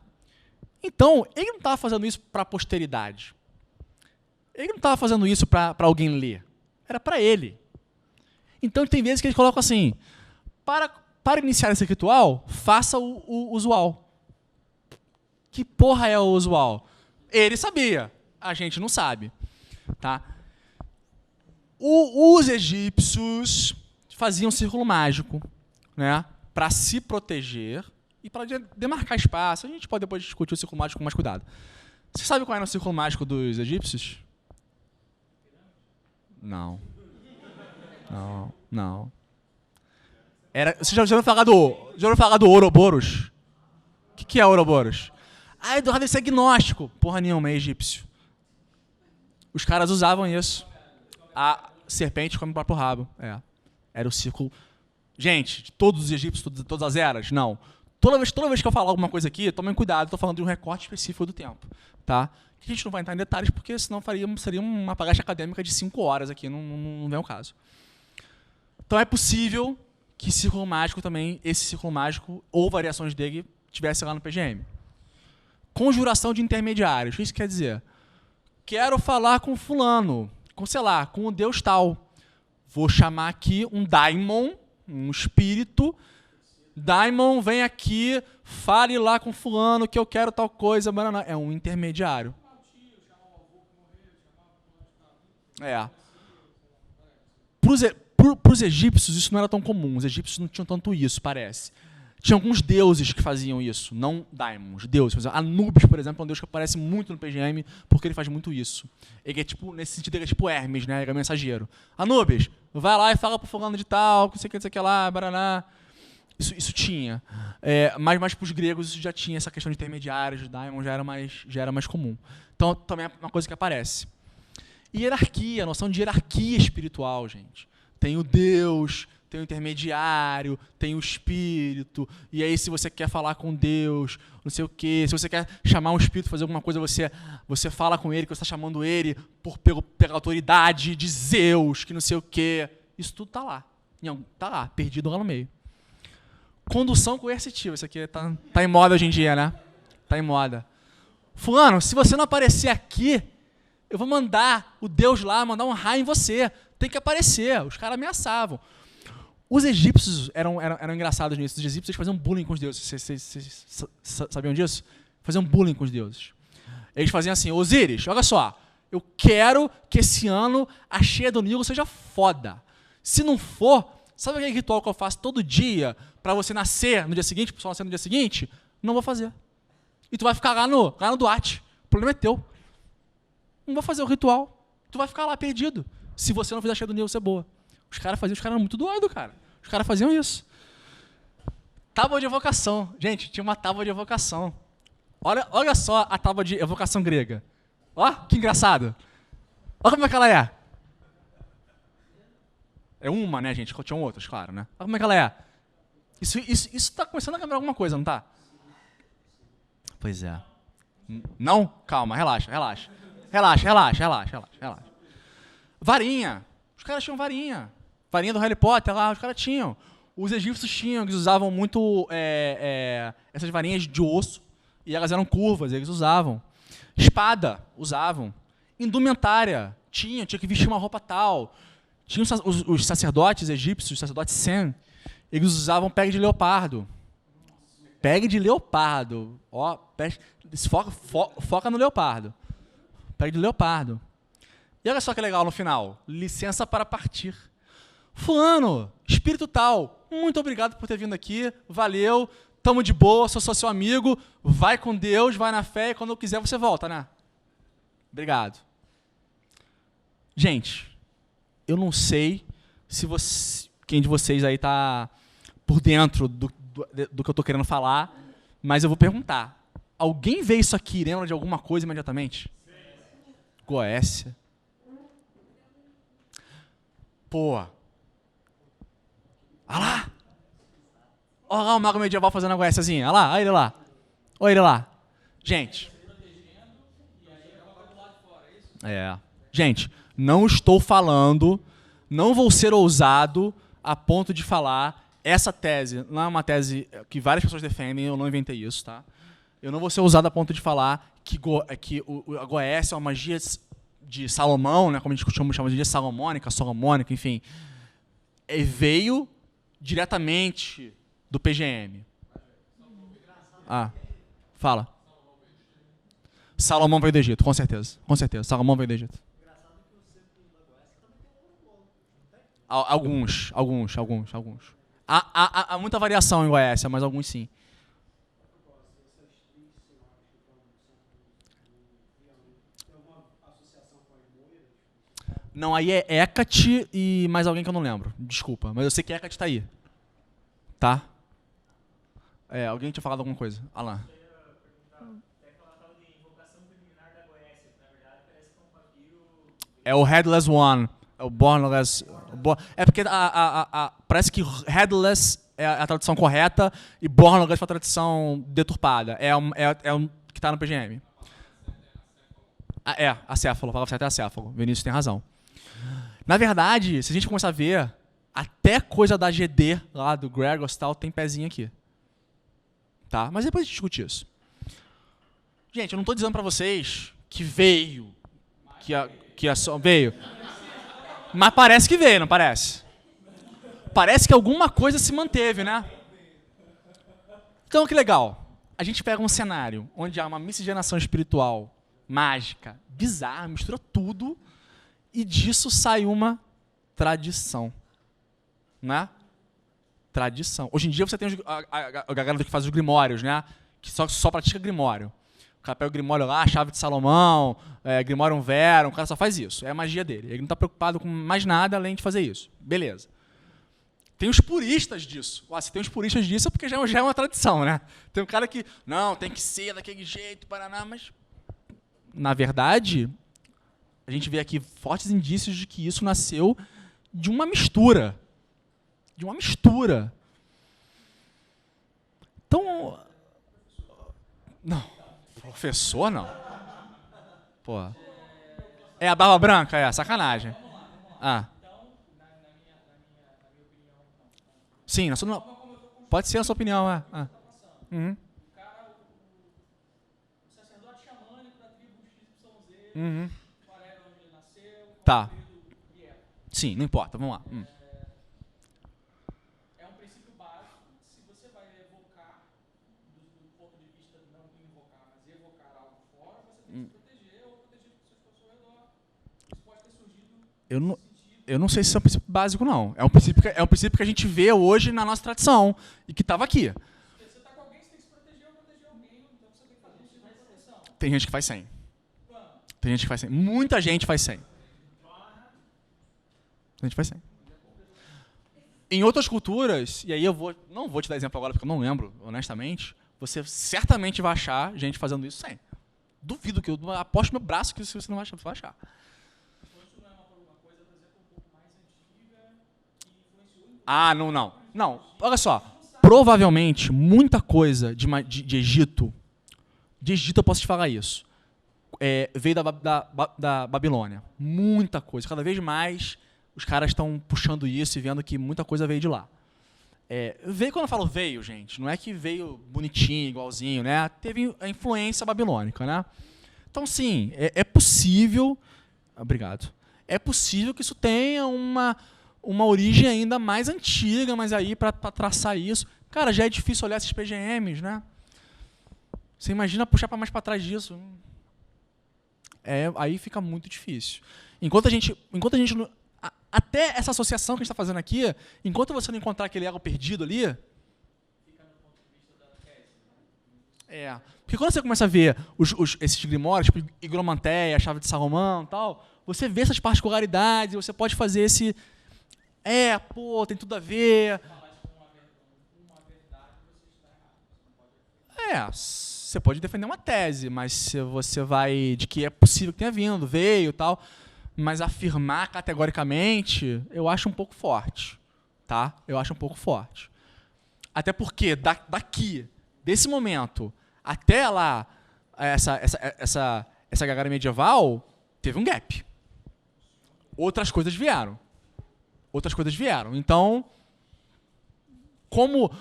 Então, ele não estava fazendo isso para a posteridade. Ele não estava fazendo isso para alguém ler. Era para ele. Então, tem vezes que eles colocam assim, para iniciar esse ritual, faça o usual. Que porra é o usual? Ele sabia, a gente não sabe. Tá? Os egípcios faziam círculo mágico, né, para se proteger e para demarcar espaço. A gente pode depois discutir o círculo mágico com mais cuidado. Você sabe qual era o círculo mágico dos egípcios? Não. Você já ouviu falar do Ouroboros? O que é Ouroboros? Eduardo, esse é gnóstico. Porra nenhuma, é egípcio. Os caras usavam isso. A serpente come o próprio rabo. Era o círculo. Gente, de todos os egípcios, todas as eras? Não. Toda vez que eu falar alguma coisa aqui, tomem cuidado, estou falando de um recorte específico do tempo. Tá? A gente não vai entrar em detalhes, porque senão seria uma palestra acadêmica de 5 horas aqui, não vem o caso. Então é possível que círculo mágico também, esse círculo mágico ou variações dele, tivesse lá no PGM. Conjuração de intermediários. O que isso quer dizer? Quero falar com fulano, com o deus tal. Vou chamar aqui um daimon, um espírito. Daimon, vem aqui, fale lá com fulano que eu quero tal coisa. É um intermediário. Para os egípcios isso não era tão comum. Os egípcios não tinham tanto isso, parece. Tinha alguns deuses que faziam isso, não daimons, deuses. Anubis, por exemplo, é um deus que aparece muito no PGM porque ele faz muito isso. Ele é tipo, nesse sentido, ele é tipo Hermes, né? Ele é mensageiro. Anubis, vai lá e fala pro fulano de tal, não sei o que lá, baraná. Isso tinha. Mas para os gregos isso já tinha essa questão de intermediários, de daimon, já era mais comum. Então, também é uma coisa que aparece. Hierarquia, a noção de hierarquia espiritual, gente. Tem o Deus, tem o intermediário, tem o espírito, e aí se você quer falar com Deus, não sei o quê, se você quer chamar um espírito, fazer alguma coisa, você fala com ele, que você está chamando ele pela autoridade de Zeus, que não sei o quê. Isso tudo está lá. Está lá, perdido lá no meio. Condução coercitiva, isso aqui tá em moda hoje em dia, né? Tá em moda. Fulano, se você não aparecer aqui, eu vou mandar o Deus lá, mandar um raio em você. Tem que aparecer. Os caras ameaçavam. Os egípcios eram engraçados nisso. Os egípcios faziam bullying com os deuses. Vocês sabiam disso? Faziam bullying com os deuses. Eles faziam assim, Osíris, olha só, eu quero que esse ano a cheia do Nilo seja foda. Se não for, sabe aquele ritual que eu faço todo dia para você nascer no dia seguinte, para o pessoal nascer no dia seguinte? Não vou fazer. E tu vai ficar lá no Duarte. O problema é teu. Não vou fazer o ritual. Tu vai ficar lá perdido. Se você não fizer a cheia do Nilo ser boa. Os caras eram muito doidos, cara. Os caras faziam isso. Tábua de evocação. Gente, tinha uma tábua de evocação. Olha só a tábua de evocação grega. Ó, que engraçado. Olha como é que ela é. É uma, né, gente? Tinham outras, claro, né? Olha como é que ela é. Isso está começando a lembrar alguma coisa, não tá? Pois é. Não? Calma, relaxa. Varinha. Os caras tinham varinha. Varinha do Harry Potter lá, os caras tinham. Os egípcios tinham, eles usavam muito essas varinhas de osso, e elas eram curvas, eles usavam. Espada, usavam. Indumentária, tinha que vestir uma roupa tal. Tinha os sacerdotes egípcios, os sacerdotes Sem, eles usavam pele de leopardo. Pele de leopardo. Ó, foca no leopardo. Pele de leopardo. E olha só que legal no final. Licença para partir. Fulano, espírito tal, muito obrigado por ter vindo aqui, valeu, tamo de boa, sou seu amigo, vai com Deus, vai na fé, e quando eu quiser você volta, né? Obrigado. Gente, eu não sei se quem de vocês aí está por dentro do que eu estou querendo falar, mas eu vou perguntar. Alguém vê isso aqui e lembra de alguma coisa imediatamente? Goécia. Pô. Olha lá. Olha lá o mago medieval fazendo a Goéciazinha. Olha lá, olha ele lá. Olha ele lá. Gente. Gente, não estou falando, não vou ser ousado a ponto de falar essa tese. Não é uma tese que várias pessoas defendem, eu não inventei isso, tá? Eu não vou ser ousado a ponto de falar que a Goécia é uma magia de Salomão, né, como a gente chama de magia salomônica, enfim, veio diretamente do PGM. Fala. Salomão veio do Egito, com certeza. Com certeza, Salomão veio do Egito. Alguns. Há muita variação em Goécia, mas alguns sim. Não, aí é Hecate e mais alguém que eu não lembro. Desculpa, mas eu sei que Hecate está aí. Tá? Alguém tinha falado alguma coisa? Alain. É o Headless One. É o Bornless. É porque parece que Headless é a tradução correta e Bornless é a tradução deturpada. É o que está no PGM. Acéfalo. A palavra certa é acéfalo. Vinícius tem razão. Na verdade, se a gente começar a ver, até coisa da GD lá do Gregos tal tem pezinho aqui. Tá? Mas depois a gente discute isso. Gente, eu não estou dizendo para vocês que veio. Veio. Mas parece que veio, não parece? Parece que alguma coisa se manteve, né? Então, que legal. A gente pega um cenário onde há uma miscigenação espiritual, mágica, bizarra, mistura tudo, e disso sai uma tradição. Né? Tradição. Hoje em dia você tem a galera que faz os grimórios, né? Que só pratica grimório. O cara pega o grimório lá, a chave de Salomão, Grimório Verum, o cara só faz isso. É a magia dele. Ele não está preocupado com mais nada além de fazer isso. Beleza. Tem os puristas disso. Se tem os puristas disso é porque já é uma tradição, né? Tem um cara que, não, tem que ser daquele jeito, paraná, mas... Na verdade, a gente vê aqui fortes indícios de que isso nasceu de uma mistura. De uma mistura. Então... Não. Professor, não. Pô. É a barba branca? Sacanagem. Sim, pode ser a sua opinião. Uhum. O sacerdote xamânico da tribo XYZ, onde ele nasceu. Tá. Sim, não importa, vamos lá. É um princípio básico. Se você vai evocar, do ponto de vista não invocar, mas evocar algo fora, você tem que se proteger ou proteger pessoas que estão ao seu redor. Isso pode ter surgido... Eu não sei se isso é um princípio básico, não. É um princípio que a gente vê hoje na nossa tradição e que estava aqui. Se você está com alguém, você tem que se proteger ou proteger alguém, então você tem que fazer isso de proteção. Tem gente que faz 100. Tem gente que faz 100. Muita gente faz 100. A gente faz 100. Em outras culturas, e aí não vou te dar exemplo agora porque eu não lembro, honestamente, você certamente vai achar gente fazendo isso 100. Duvido que eu aposto meu braço que você não vai achar. Não, olha só. Provavelmente, muita coisa de Egito, eu posso te falar isso, veio da Babilônia. Muita coisa. Cada vez mais, os caras estão puxando isso e vendo que muita coisa veio de lá. Veio, quando eu falo veio, gente, não é que veio bonitinho, igualzinho, né? Teve a influência babilônica, né? Então, sim, é possível... Obrigado. É possível que isso tenha uma origem ainda mais antiga, mas aí, para traçar isso... Cara, já é difícil olhar esses PGMs, né? Você imagina puxar mais para trás disso. Aí fica muito difícil. Enquanto a gente até essa associação que a gente está fazendo aqui, enquanto você não encontrar aquele ego perdido ali... Fica no ponto de vista da tese. Porque quando você começa a ver esses grimórios, tipo Higromanteia, a chave de Salomão e tal, você vê essas particularidades, você pode fazer Pô, tem tudo a ver. Você pode defender uma tese, mas se você vai de que é possível que tenha vindo, veio e tal, mas afirmar categoricamente, eu acho um pouco forte, tá? Eu acho um pouco forte. Até porque daqui, desse momento, até lá, essa galera medieval, teve um gap. Outras coisas vieram. Então, como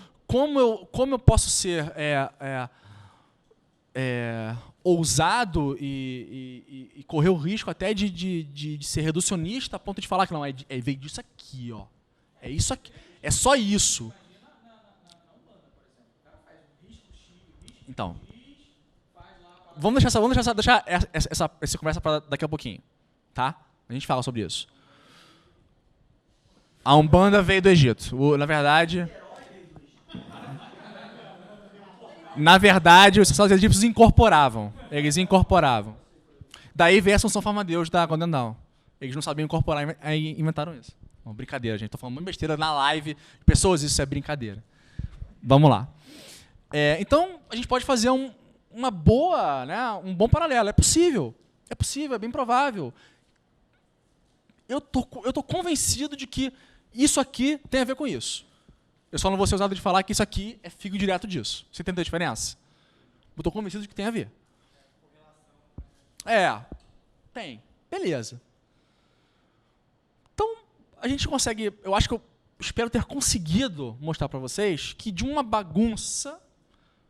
eu posso ser ousado e correr o risco até de ser reducionista a ponto de falar que não, veio disso aqui, ó. É isso aqui. É só isso. Então, vamos deixar essa conversa para daqui a pouquinho, tá? A gente fala sobre isso. A Umbanda veio do Egito. Na verdade, os sacerdotes egípcios incorporavam. Eles incorporavam. Daí veio a Assunção Farmadeus da Golden Dawn. Eles não sabiam incorporar, aí inventaram isso. Bom, brincadeira, gente. Tô falando uma besteira na live. Pessoas, isso é brincadeira. Vamos lá. Então, a gente pode fazer um bom paralelo. É possível, é bem provável. Eu tô convencido de que isso aqui tem a ver com isso. Eu só não vou ser usado de falar que isso aqui é figo direto disso. Você entendeu a diferença? Eu tô convencido de que tem a ver. Tem. Beleza. Então, a gente consegue... Eu acho que eu espero ter conseguido mostrar para vocês que de uma bagunça,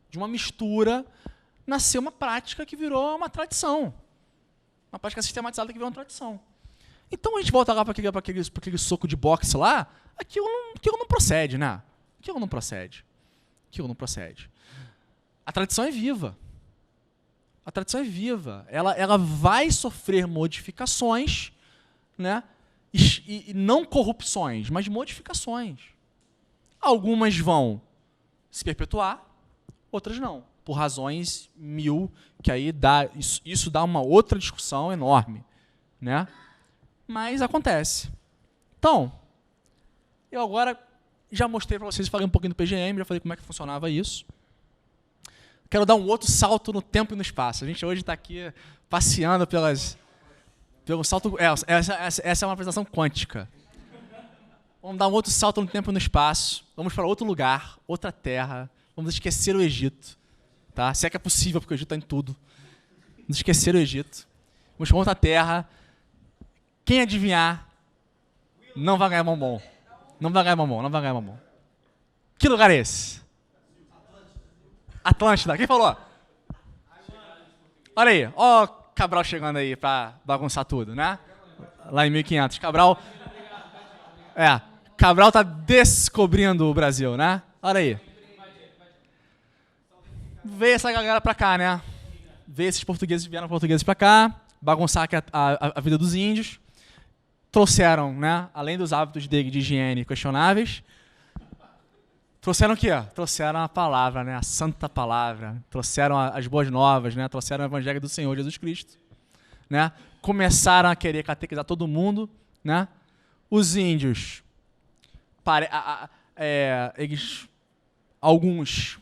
de uma mistura, nasceu uma prática que virou uma tradição. Uma prática sistematizada que virou uma tradição. Então a gente volta lá para aquele soco de boxe lá, aquilo não procede, né? Aquilo não procede. A tradição é viva. Ela vai sofrer modificações, né? E não corrupções, mas modificações. Algumas vão se perpetuar, outras não. Por razões mil, que aí isso dá uma outra discussão enorme, né? Mas acontece. Então, eu agora já mostrei para vocês, falei um pouquinho do PGM, já falei como é que funcionava isso. Quero dar um outro salto no tempo e no espaço. A gente hoje está aqui passeando pelo salto... Essa é uma apresentação quântica. Vamos dar um outro salto no tempo e no espaço. Vamos para outro lugar, outra terra. Vamos esquecer o Egito. Tá? Se é que é possível, porque o Egito está em tudo. Vamos esquecer o Egito. Vamos para outra terra. Quem adivinhar não vai ganhar bombom. Não vai ganhar bombom. Que lugar é esse? Atlântida. Quem falou? Olha aí. Ó o Cabral chegando aí pra bagunçar tudo, né? Lá em 1500. Cabral tá descobrindo o Brasil, né? Olha aí. Veio essa galera pra cá, né? Veio esses vieram portugueses pra cá, bagunçar aqui a vida dos índios. Trouxeram, né, além dos hábitos de higiene questionáveis, trouxeram o quê? Trouxeram a palavra, né, a santa palavra. Trouxeram as boas novas, né, trouxeram o evangelho do Senhor Jesus Cristo. Né, começaram a querer catequizar todo mundo. Né, os índios, alguns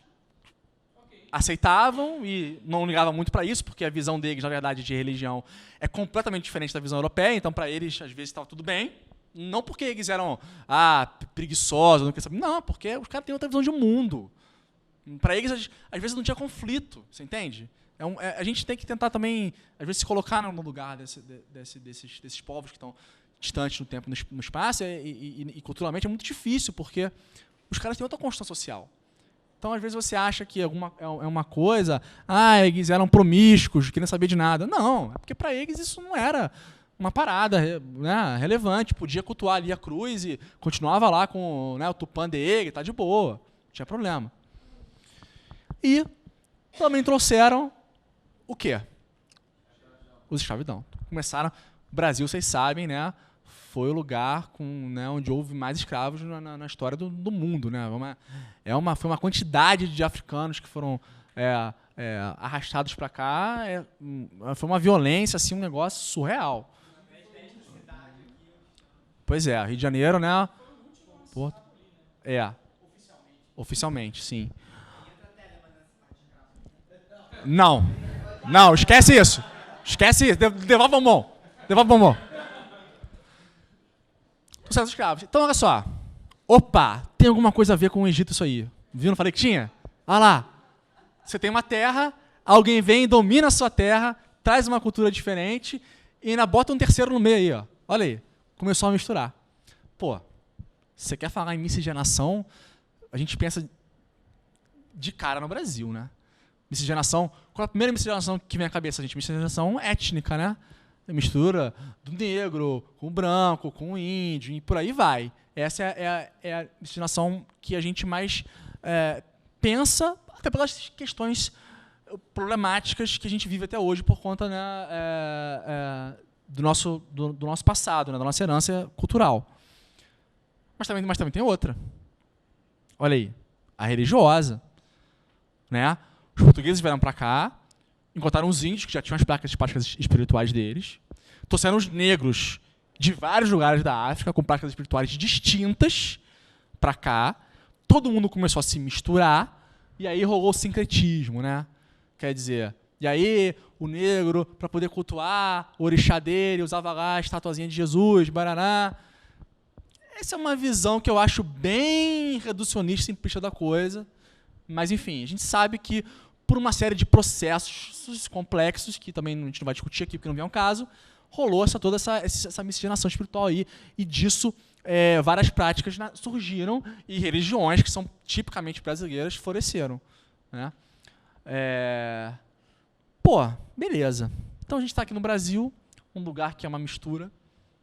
aceitavam e não ligavam muito para isso, porque a visão deles, na verdade, de religião é completamente diferente da visão europeia, então para eles, às vezes, estava tudo bem. Não porque eles eram preguiçosos, não, porque os caras têm outra visão de mundo. Para eles, às vezes, não tinha conflito, você entende? A gente tem que tentar também, às vezes, se colocar no lugar desses povos que estão distantes no tempo e no espaço, e culturalmente é muito difícil, porque os caras têm outra construção social. Então, às vezes, você acha que é uma coisa... eles eram promíscuos, queriam saber de nada. Não, é porque para eles isso não era uma parada, né, relevante. Podia cultuar ali a cruz e continuava lá com, né, o tupã dele, tá de boa, não tinha problema. E também trouxeram o quê? Os escravidão. Começaram... O Brasil, vocês sabem, né, foi o lugar onde houve mais escravos na história do mundo. Né? Foi uma quantidade de africanos que foram arrastados para cá. Foi uma violência, assim, um negócio surreal. Pois é, Rio de Janeiro, né? Pô, é. Oficialmente, sim. Não. Não, esquece isso. Esquece isso. Devolve o bombom. Devolve o bombom. Os escravos. Então, olha só. Opa, tem alguma coisa a ver com o Egito isso aí. Viu? Não falei que tinha? Olha lá. Você tem uma terra, alguém vem, domina a sua terra, traz uma cultura diferente e ainda bota um terceiro no meio aí, ó. Olha aí. Começou a misturar. Pô, você quer falar em miscigenação, a gente pensa de cara no Brasil, né? Miscigenação, qual é a primeira miscigenação que vem à cabeça, gente? Miscigenação étnica, né? A mistura do negro com o branco, com o índio e por aí vai. Essa é a miscigenação que a gente mais pensa, até pelas questões problemáticas que a gente vive até hoje por conta, né, do nosso passado, né, da nossa herança cultural. Mas também tem outra. Olha aí, a religiosa, né? Os portugueses vieram para cá, encontraram os índios, que já tinham as práticas espirituais deles, trouxeram os negros de vários lugares da África, com práticas espirituais distintas, para cá. Todo mundo começou a se misturar, e aí rolou o sincretismo, né? Quer dizer, e aí o negro, para poder cultuar o orixá dele, usava lá a estatuazinha de Jesus, baraná. Essa é uma visão que eu acho bem reducionista e simplista da coisa. Mas, enfim, a gente sabe que, por uma série de processos complexos, que também a gente não vai discutir aqui porque não vem ao caso, rolou toda essa miscigenação espiritual aí, e disso várias práticas surgiram e religiões que são tipicamente brasileiras floresceram, né? Pô, beleza. Então a gente está aqui no Brasil, um lugar que é uma mistura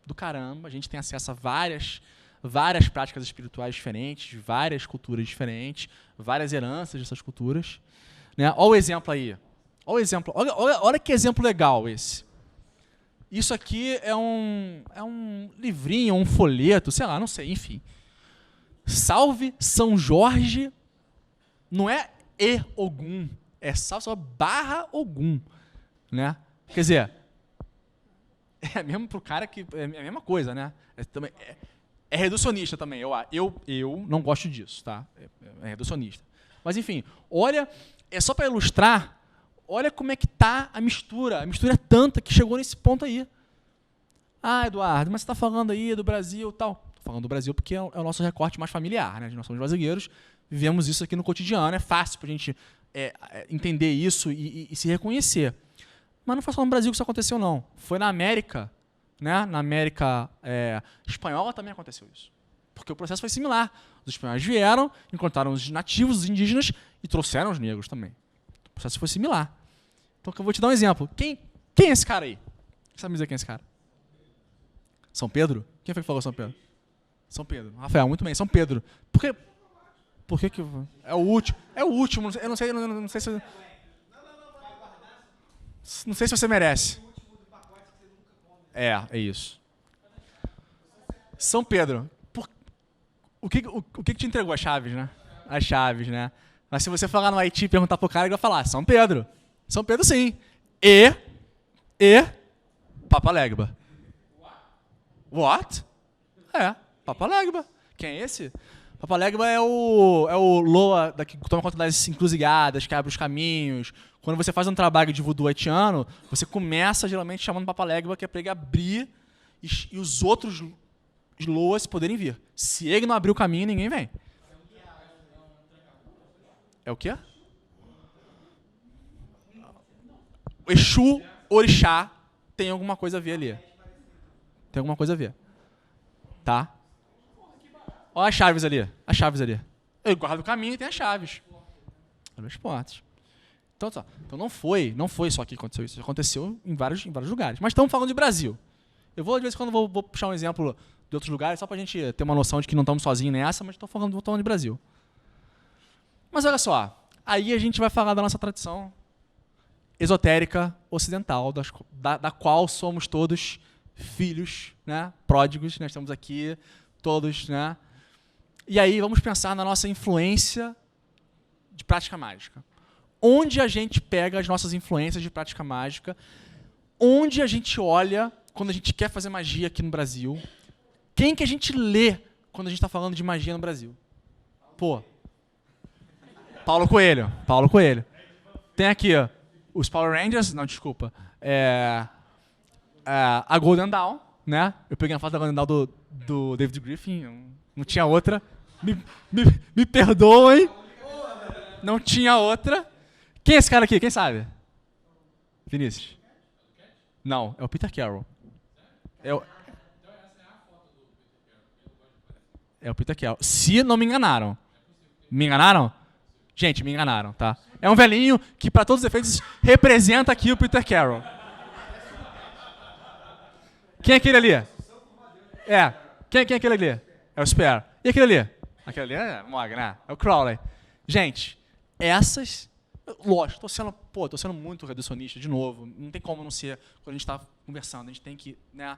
do caramba, a gente tem acesso a várias práticas espirituais diferentes, várias culturas diferentes, várias heranças dessas culturas. Né? Olha o exemplo aí. Olha o exemplo. Olha que exemplo legal esse. Isso aqui é um livrinho, um folheto, sei lá, não sei, enfim. Salve São Jorge, não é Ogum, é salve só /Ogum. Né? Quer dizer, é mesmo pro cara que é a mesma coisa, né? É reducionista também. Eu não gosto disso, tá? É reducionista. Mas, enfim, olha, é só para ilustrar, olha como é que tá a mistura. A mistura é tanta que chegou nesse ponto aí. Ah, Eduardo, mas você está falando aí do Brasil e tal. Estou falando do Brasil porque é o nosso recorte mais familiar, né? Nós somos brasileiros, vivemos isso aqui no cotidiano, é fácil para a gente entender isso e se reconhecer. Mas não foi só no Brasil que isso aconteceu, não. Foi na América, né? Na América espanhola também aconteceu isso. Porque o processo foi similar. Os espanhóis vieram, encontraram os nativos, os indígenas, e trouxeram os negros também. O processo foi similar. Então, eu vou te dar um exemplo. Quem é esse cara aí? Você sabe me dizer quem é esse cara? São Pedro? Quem foi que falou São Pedro? São Pedro. Rafael, muito bem. São Pedro. Por que é o último? É o último. Eu não sei se... Não sei se você merece. É isso. São Pedro. O que te entregou as chaves, né? As chaves, né? Mas se você falar no Haiti e perguntar pro cara, ele vai falar, São Pedro. São Pedro, sim. E Papa Legba. What? Papa Legba. Quem é esse? Papa Legba é o Loa que toma conta das encruzilhadas, que abre os caminhos. Quando você faz um trabalho de voodoo haitiano, você começa geralmente chamando Papa Legba, que é para ele abrir e os outros Loas poderem vir. Se ele não abrir o caminho, ninguém vem. É o quê? O Exu, Orixá, tem alguma coisa a ver ali. Tem alguma coisa a ver. Tá? Olha as chaves ali. As chaves ali. Ele guarda o caminho e tem as chaves. Abre as portas. Então não foi só aqui que aconteceu isso. Aconteceu em vários lugares. Mas estamos falando de Brasil. Eu vou, de vez em quando, vou puxar um exemplo de outros lugares, só para a gente ter uma noção de que não estamos sozinhos nessa, mas estou falando de Brasil. Mas olha só, aí a gente vai falar da nossa tradição esotérica ocidental, da qual somos todos filhos, né, pródigos, nós estamos aqui todos, né? E aí vamos pensar na nossa influência de prática mágica. Onde a gente pega as nossas influências de prática mágica, onde a gente olha quando a gente quer fazer magia aqui no Brasil, Quem que a gente lê quando a gente está falando de magia no Brasil? Pô, Paulo Coelho. Paulo Coelho. Tem aqui, ó, os Power Rangers, não, desculpa, a Golden Dawn, né? Eu peguei a foto da Golden Dawn do David Griffin, não tinha outra. Me perdoem. Não tinha outra. Quem é esse cara aqui? Quem sabe? Vinícius. Não, é o Peter Carroll. É o Peter Carroll. Se não me enganaram. Me enganaram? Gente, me enganaram, tá? É um velhinho que, para todos os efeitos, representa aqui o Peter Carroll. Quem é aquele ali? Quem é aquele ali? É o Spare. E aquele ali? Aquele ali é Mog, né? É o Crowley. Gente, essas... Lógico, tô sendo muito reducionista, de novo. Não tem como não ser quando a gente está conversando. A gente tem que, né,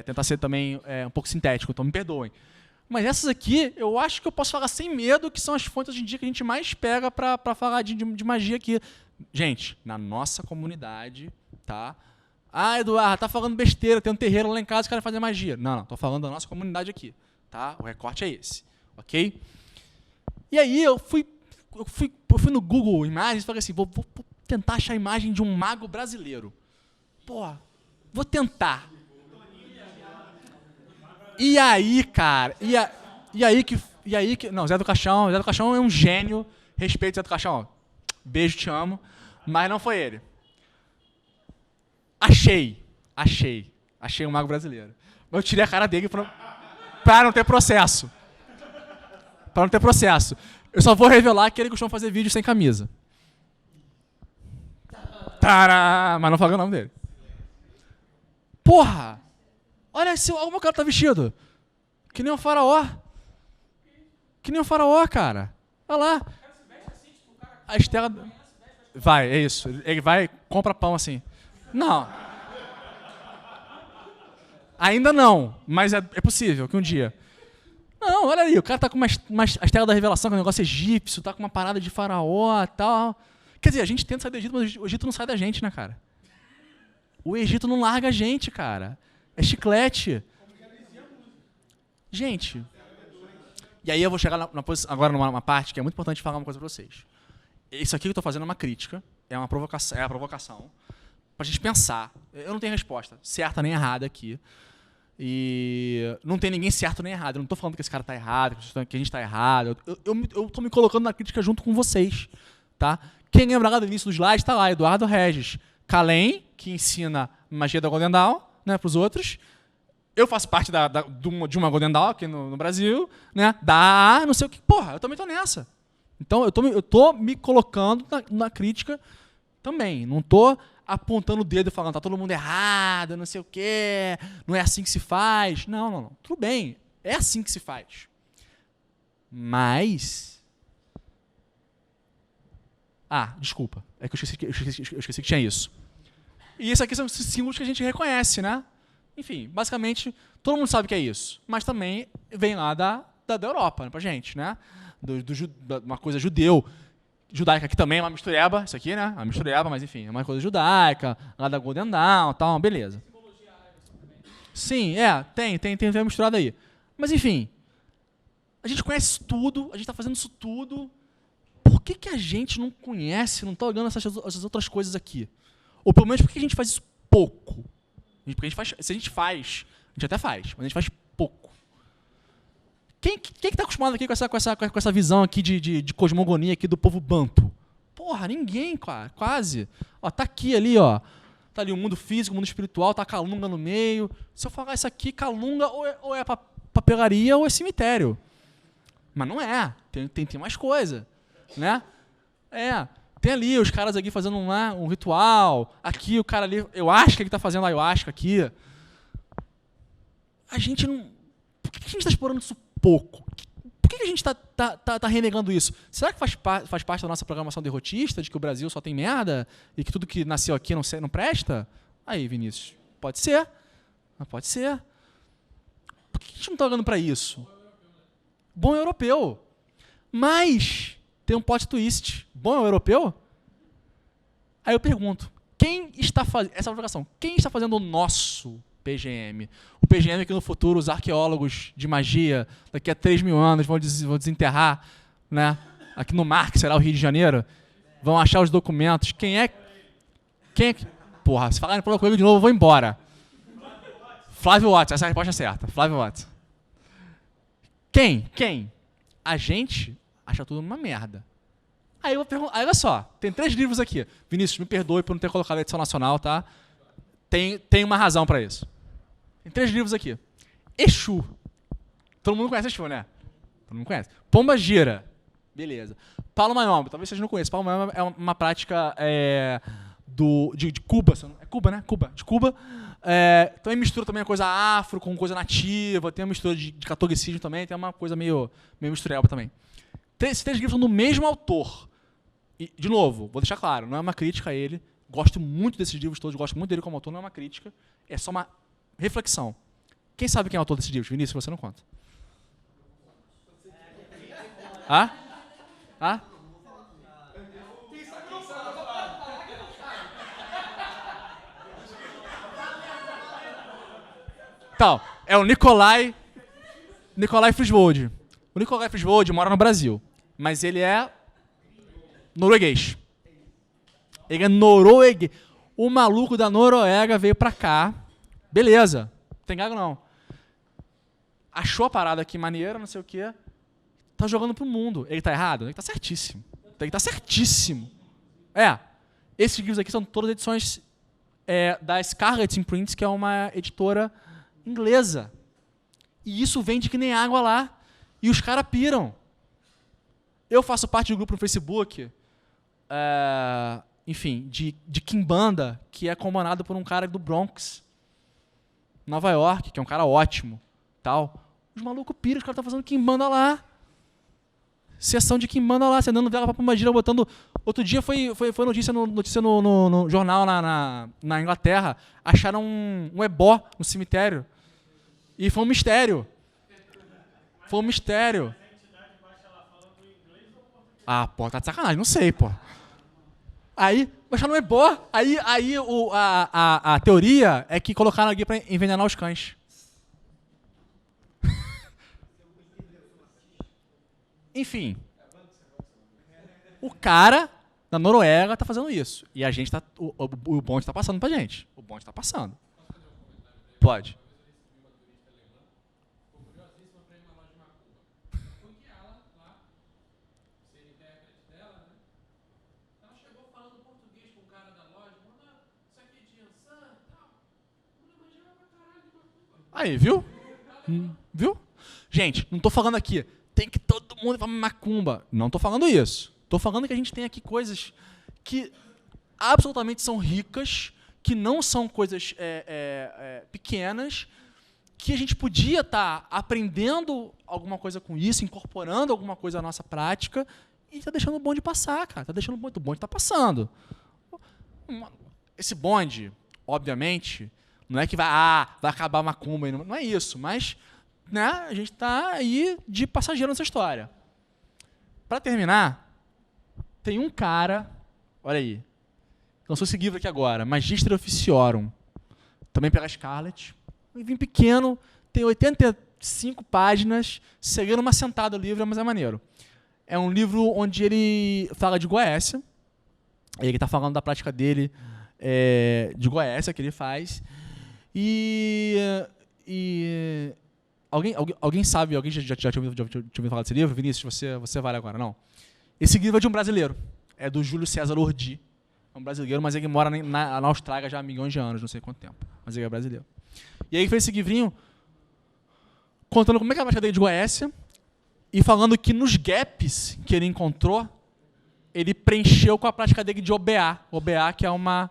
tentar ser também um pouco sintético, então me perdoem. Mas essas aqui, eu acho que eu posso falar sem medo, que são as fontes hoje em dia que a gente mais pega para falar de magia aqui. Gente, na nossa comunidade, tá? Ah, Eduardo, tá falando besteira, tem um terreiro lá em casa que quer fazer magia. Não, tô falando da nossa comunidade aqui, tá? O recorte é esse, ok? E aí eu fui no Google Imagens e falei assim, vou tentar achar a imagem de um mago brasileiro. Pô, vou tentar. E aí, cara, e aí que... Não, Zé do Caixão é um gênio. Respeito, Zé do Caixão. Ó, beijo, te amo. Mas não foi ele. Achei um mago brasileiro. Mas eu tirei a cara dele pra não ter processo. Eu só vou revelar que ele costuma fazer vídeo sem camisa. Tará! Mas não falei o nome dele. Porra! Olha como o cara tá vestido. Que nem um faraó. Cara. Olha lá. A Estela... Vai, é isso. Ele vai, compra pão assim. Não. Ainda não, mas é possível que um dia... Não, olha aí, o cara tá com a Estela da Revelação, que é um negócio egípcio, tá com uma parada de faraó e tal. Quer dizer, a gente tenta sair do Egito, mas o Egito não sai da gente, né, cara? O Egito não larga a gente, cara. É chiclete. Gente. E aí eu vou chegar agora numa parte que é muito importante falar uma coisa pra vocês. Isso aqui que eu tô fazendo é uma crítica, é a provocação, pra gente pensar. Eu não tenho resposta certa nem errada aqui. E não tem ninguém certo nem errado. Eu não estou falando que esse cara está errado, que a gente está errado. Eu estou me colocando na crítica junto com vocês. Tá? Quem lembra lá do início do slide está lá, Eduardo Regis. Kalem, que ensina magia da Golden Dawn, né, para os outros. Eu faço parte de uma Golden Dawn aqui no Brasil. Né, não sei o que. Porra, eu também estou nessa. Então eu estou me colocando na crítica também. Não estou apontando o dedo e falando, tá todo mundo errado, não sei o quê, não é assim que se faz. Não. Tudo bem, é assim que se faz. Mas... desculpa. É que eu esqueci que tinha isso. E isso aqui são símbolos que a gente reconhece, né? Enfim, basicamente, todo mundo sabe que é isso. Mas também vem lá da Europa, né, pra gente, né? Uma coisa judaica, que também é uma mistureba, isso aqui, né? Uma mistureba, mas enfim, é uma coisa judaica, lá da Golden Dawn, tal, beleza. Sim, tem uma misturada aí. Mas enfim, a gente conhece tudo, a gente está fazendo isso tudo. Por que a gente não conhece, não está olhando essas outras coisas aqui? Ou pelo menos por que a gente faz isso pouco? Porque se a gente faz, a gente até faz, mas a gente faz pouco. Quem está acostumado aqui com essa visão aqui de cosmogonia aqui do povo banto? Porra, ninguém, quase. Ó, tá aqui ali, ó. Tá ali o mundo físico, o mundo espiritual, tá a Calunga no meio. Se eu falar isso aqui, Calunga ou é papelaria ou é cemitério. Mas não é. Tem mais coisa, né? Tem ali os caras aqui fazendo um ritual. Aqui o cara ali, eu acho que ele tá fazendo ayahuasca aqui. A gente não... Por que a gente está explorando isso pouco? Por que a gente tá renegando isso? Será que faz parte da nossa programação derrotista, de que o Brasil só tem merda e que tudo que nasceu aqui não presta? Aí, Vinícius, pode ser. Mas pode ser. Por que a gente não está olhando para isso? Bom europeu. Mas tem um plot twist. Bom europeu? Aí eu pergunto, quem está fazendo... Essa provocação. Quem está fazendo o nosso PGM. O PGM que no futuro os arqueólogos de magia, daqui a 3.000 anos, vão desenterrar, né? Aqui no mar, que será o Rio de Janeiro, vão achar os documentos. Quem é que... Porra, se falarem pelo comigo de novo, eu vou embora. Flávio Watts, essa é a resposta certa. Flávio Watts. Quem? A gente acha tudo uma merda. Aí eu vou perguntar, olha só, tem 3 livros aqui. Vinícius, me perdoe por não ter colocado a edição nacional, tá? Tem uma razão para isso. Tem 3 livros aqui. Exu. Todo mundo conhece Exu, né? Todo mundo conhece. Pomba Gira. Beleza. Paulo Mayombe, talvez vocês não conheçam. Paulo Mayombe é uma prática de Cuba. É Cuba, né? De Cuba. Também mistura também a coisa afro com coisa nativa. Tem uma mistura de catolicismo também. Tem uma coisa meio mistureba também. Esses 3 livros são do mesmo autor. E, de novo, vou deixar claro, não é uma crítica a ele. Gosto muito desses livros todos, gosto muito dele como autor, não é uma crítica. É só uma reflexão. Quem sabe quem é o autor desses livros? Vinícius, você não conta. Hã? Então, é o Nikolai Frisvold. O Nikolai Frisvold mora no Brasil, mas ele é norueguês. Ele é norueguês. O maluco da Noruega veio pra cá. Beleza, não tem gago não. Achou a parada aqui maneira, não sei o quê. Tá jogando pro mundo. Ele tá errado? Ele tá certíssimo. Esses livros aqui são todas edições da Scarlet Imprints, que é uma editora inglesa. E isso vende que nem água lá. E os caras piram. Eu faço parte do grupo no Facebook, enfim, de Kimbanda, que é comandado por um cara do Bronx, Nova York, que é um cara ótimo. Tal. Os malucos piram, os caras estão fazendo Kimbanda lá. Sessão de Kimbanda lá, você andando vela pra Pombagira, botando... Outro dia foi notícia no jornal na Inglaterra. Acharam um ebó no cemitério. E foi um mistério. Ah, pô, tá de sacanagem, não sei, pô. Aí, acharam um ebó. Aí a teoria é que colocaram aqui pra envenenar os cães. Enfim. O cara da Noruega tá fazendo isso. E a gente tá... O bonde tá passando pra gente. O bonde tá passando. Pode. Aí, viu? Viu? Gente, não tô falando aqui, tem que todo mundo ir pra macumba. Não tô falando isso. Tô falando que a gente tem aqui coisas que absolutamente são ricas, que não são coisas pequenas, que a gente podia estar aprendendo alguma coisa com isso, incorporando alguma coisa à nossa prática, e tá deixando o bonde passar, cara. Tá deixando o bonde tá passando. Esse bonde, obviamente, não é que vai acabar a macumba, não é isso, mas né, a gente está aí de passageiro nessa história. Para terminar, tem um cara, olha aí, lançou esse livro aqui agora, Magister Officiorum, também pela Scarlet, um livro pequeno, tem 85 páginas, seguindo uma sentada o livro, mas é maneiro. É um livro onde ele fala de Goécia, ele está falando da prática dele de Goécia, que ele faz, e alguém sabe, alguém já tinha ouvido falar desse livro? Vinícius, você vale agora, não? Esse livro é de um brasileiro, é do Júlio César Ordi, é um brasileiro, mas ele mora na Austrália já há milhões de anos, não sei quanto tempo, mas ele é brasileiro. E aí ele fez esse livrinho contando como é que é a prática dele de Goécia e falando que nos gaps que ele encontrou, ele preencheu com a prática dele de OBA. OBA, que é uma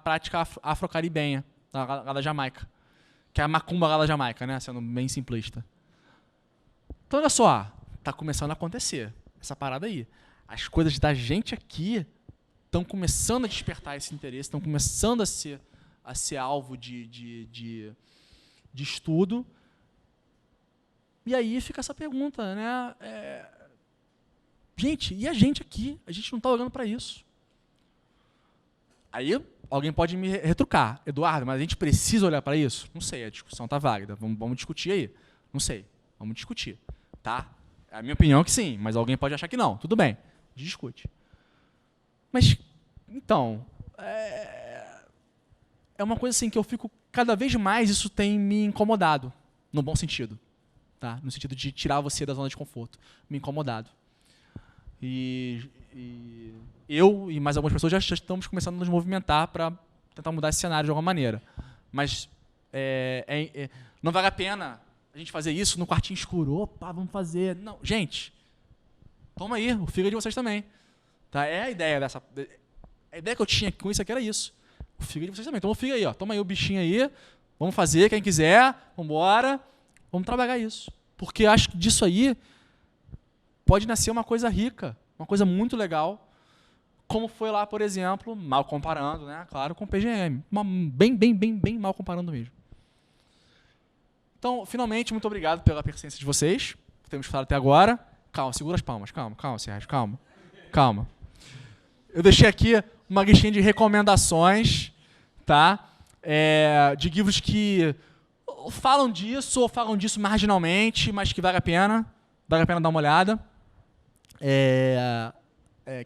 prática afro-caribenha, lá da Jamaica. Que é a macumba lá da Jamaica, né? Sendo bem simplista. Então, olha só, está começando a acontecer essa parada aí. As coisas da gente aqui estão começando a despertar esse interesse, estão começando a ser alvo de estudo. E aí fica essa pergunta, né? Gente, e a gente aqui? A gente não está olhando para isso. Aí alguém pode me retrucar. Eduardo, mas a gente precisa olhar para isso? Não sei, a discussão está válida. Vamos discutir aí. Não sei. Vamos discutir. Tá? A minha opinião é que sim, mas alguém pode achar que não. Tudo bem. A gente discute. Mas, então, é uma coisa assim que eu fico, cada vez mais isso tem me incomodado, no bom sentido. Tá? No sentido de tirar você da zona de conforto. Me incomodado. E eu e mais algumas pessoas já estamos começando a nos movimentar para tentar mudar esse cenário de alguma maneira. Mas não vale a pena a gente fazer isso no quartinho escuro. Opa, vamos fazer. Não, gente, toma aí, o fígado de vocês também. Tá? É a ideia dessa. A ideia que eu tinha com isso aqui era isso. O fígado de vocês também. Toma o fígado aí, ó. Toma aí o bichinho aí. Vamos fazer, quem quiser, vamos embora. Vamos trabalhar isso. Porque acho que disso aí pode nascer uma coisa rica, uma coisa muito legal, como foi lá, por exemplo, mal comparando, né? Claro, com o PGM. Bem mal comparando mesmo. Então, finalmente, muito obrigado pela persistência de vocês, por termos falado até agora. Calma, segura as palmas. Calma, Sérgio, calma. Eu deixei aqui uma listinha de recomendações, tá? De livros que falam disso ou falam disso marginalmente, mas que vale a pena dar uma olhada.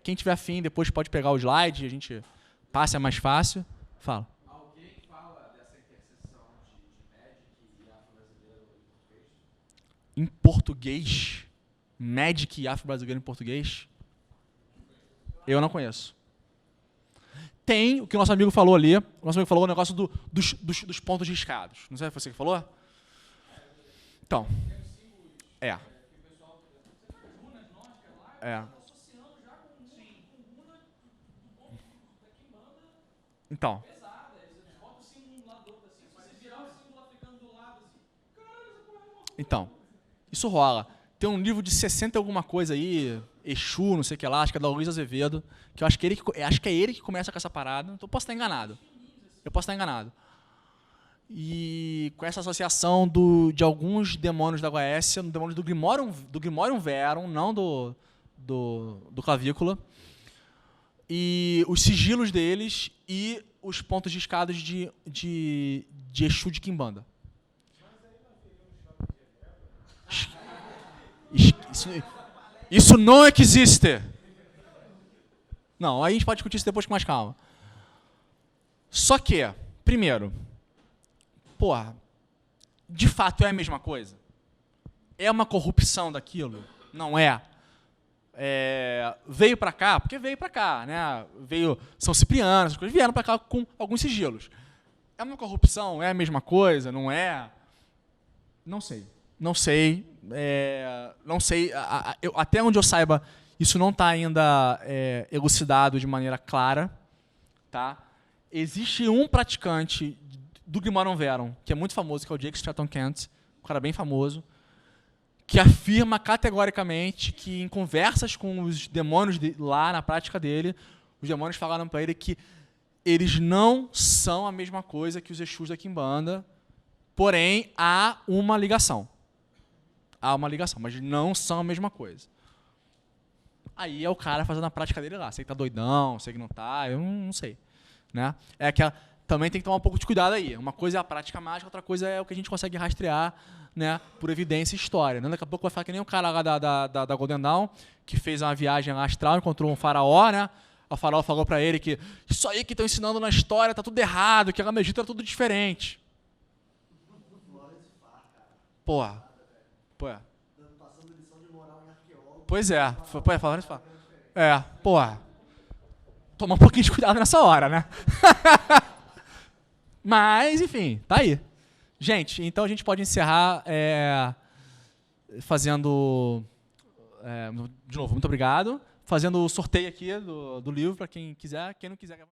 Quem tiver afim, depois pode pegar o slide, a gente passa, é mais fácil. Fala. Alguém fala dessa interseção de Magic e afro-brasileiro Em português? Magic e afro-brasileiro em português? Eu não conheço. Tem o que o nosso amigo falou ali. O nosso amigo falou o negócio dos pontos riscados. Não sei se foi você que falou? Então. Então. Então. Isso rola. Tem um livro de 60 e alguma coisa aí, Exu, não sei o que lá, acho que é da Luiz Azevedo, que eu acho que é ele que começa com essa parada. Então eu posso estar enganado. E com essa associação de alguns demônios da Goécia, demônios do Grimorium Verum, não do Clavícula, e os sigilos deles e os pontos riscados de Exu de Quimbanda. Isso não existe. Não, aí a gente pode discutir isso depois com mais calma. Só que, primeiro, porra, de fato é a mesma coisa? É uma corrupção daquilo? Não é? Veio para cá, porque veio para cá, né? Veio São Cipriano, essas coisas vieram para cá com alguns sigilos. É uma corrupção? É a mesma coisa? Não é? Não sei. Não sei. Até onde eu saiba, isso não está ainda elucidado de maneira clara. Tá? Existe um praticante do Grimorium Verum, que é muito famoso, que é o Jake Stratton-Kent, um cara bem famoso, que afirma categoricamente que em conversas com os demônios lá na prática dele, os demônios falaram para ele que eles não são a mesma coisa que os Exus da Quimbanda, porém há uma ligação. Mas não são a mesma coisa. Aí é o cara fazendo a prática dele lá. Sei que tá doidão, sei que não tá, eu não sei. Né? Também tem que tomar um pouco de cuidado aí. Uma coisa é a prática mágica, outra coisa é o que a gente consegue rastrear, né, por evidência e história. Né? Daqui a pouco vai falar que nem o cara lá da Golden Dawn, que fez uma viagem lá astral, encontrou um faraó, né? O faraó falou para ele que isso aí que estão ensinando na história tá tudo errado, que a Egito era tudo diferente. Porra. Passando lição de moral em arqueólogo. Pois é. Falando isso, porra. Tomar um pouquinho de cuidado nessa hora, né? Mas, enfim, tá aí. Gente, então a gente pode encerrar fazendo... de novo, muito obrigado. Fazendo o sorteio aqui do livro para quem quiser. Quem não quiser...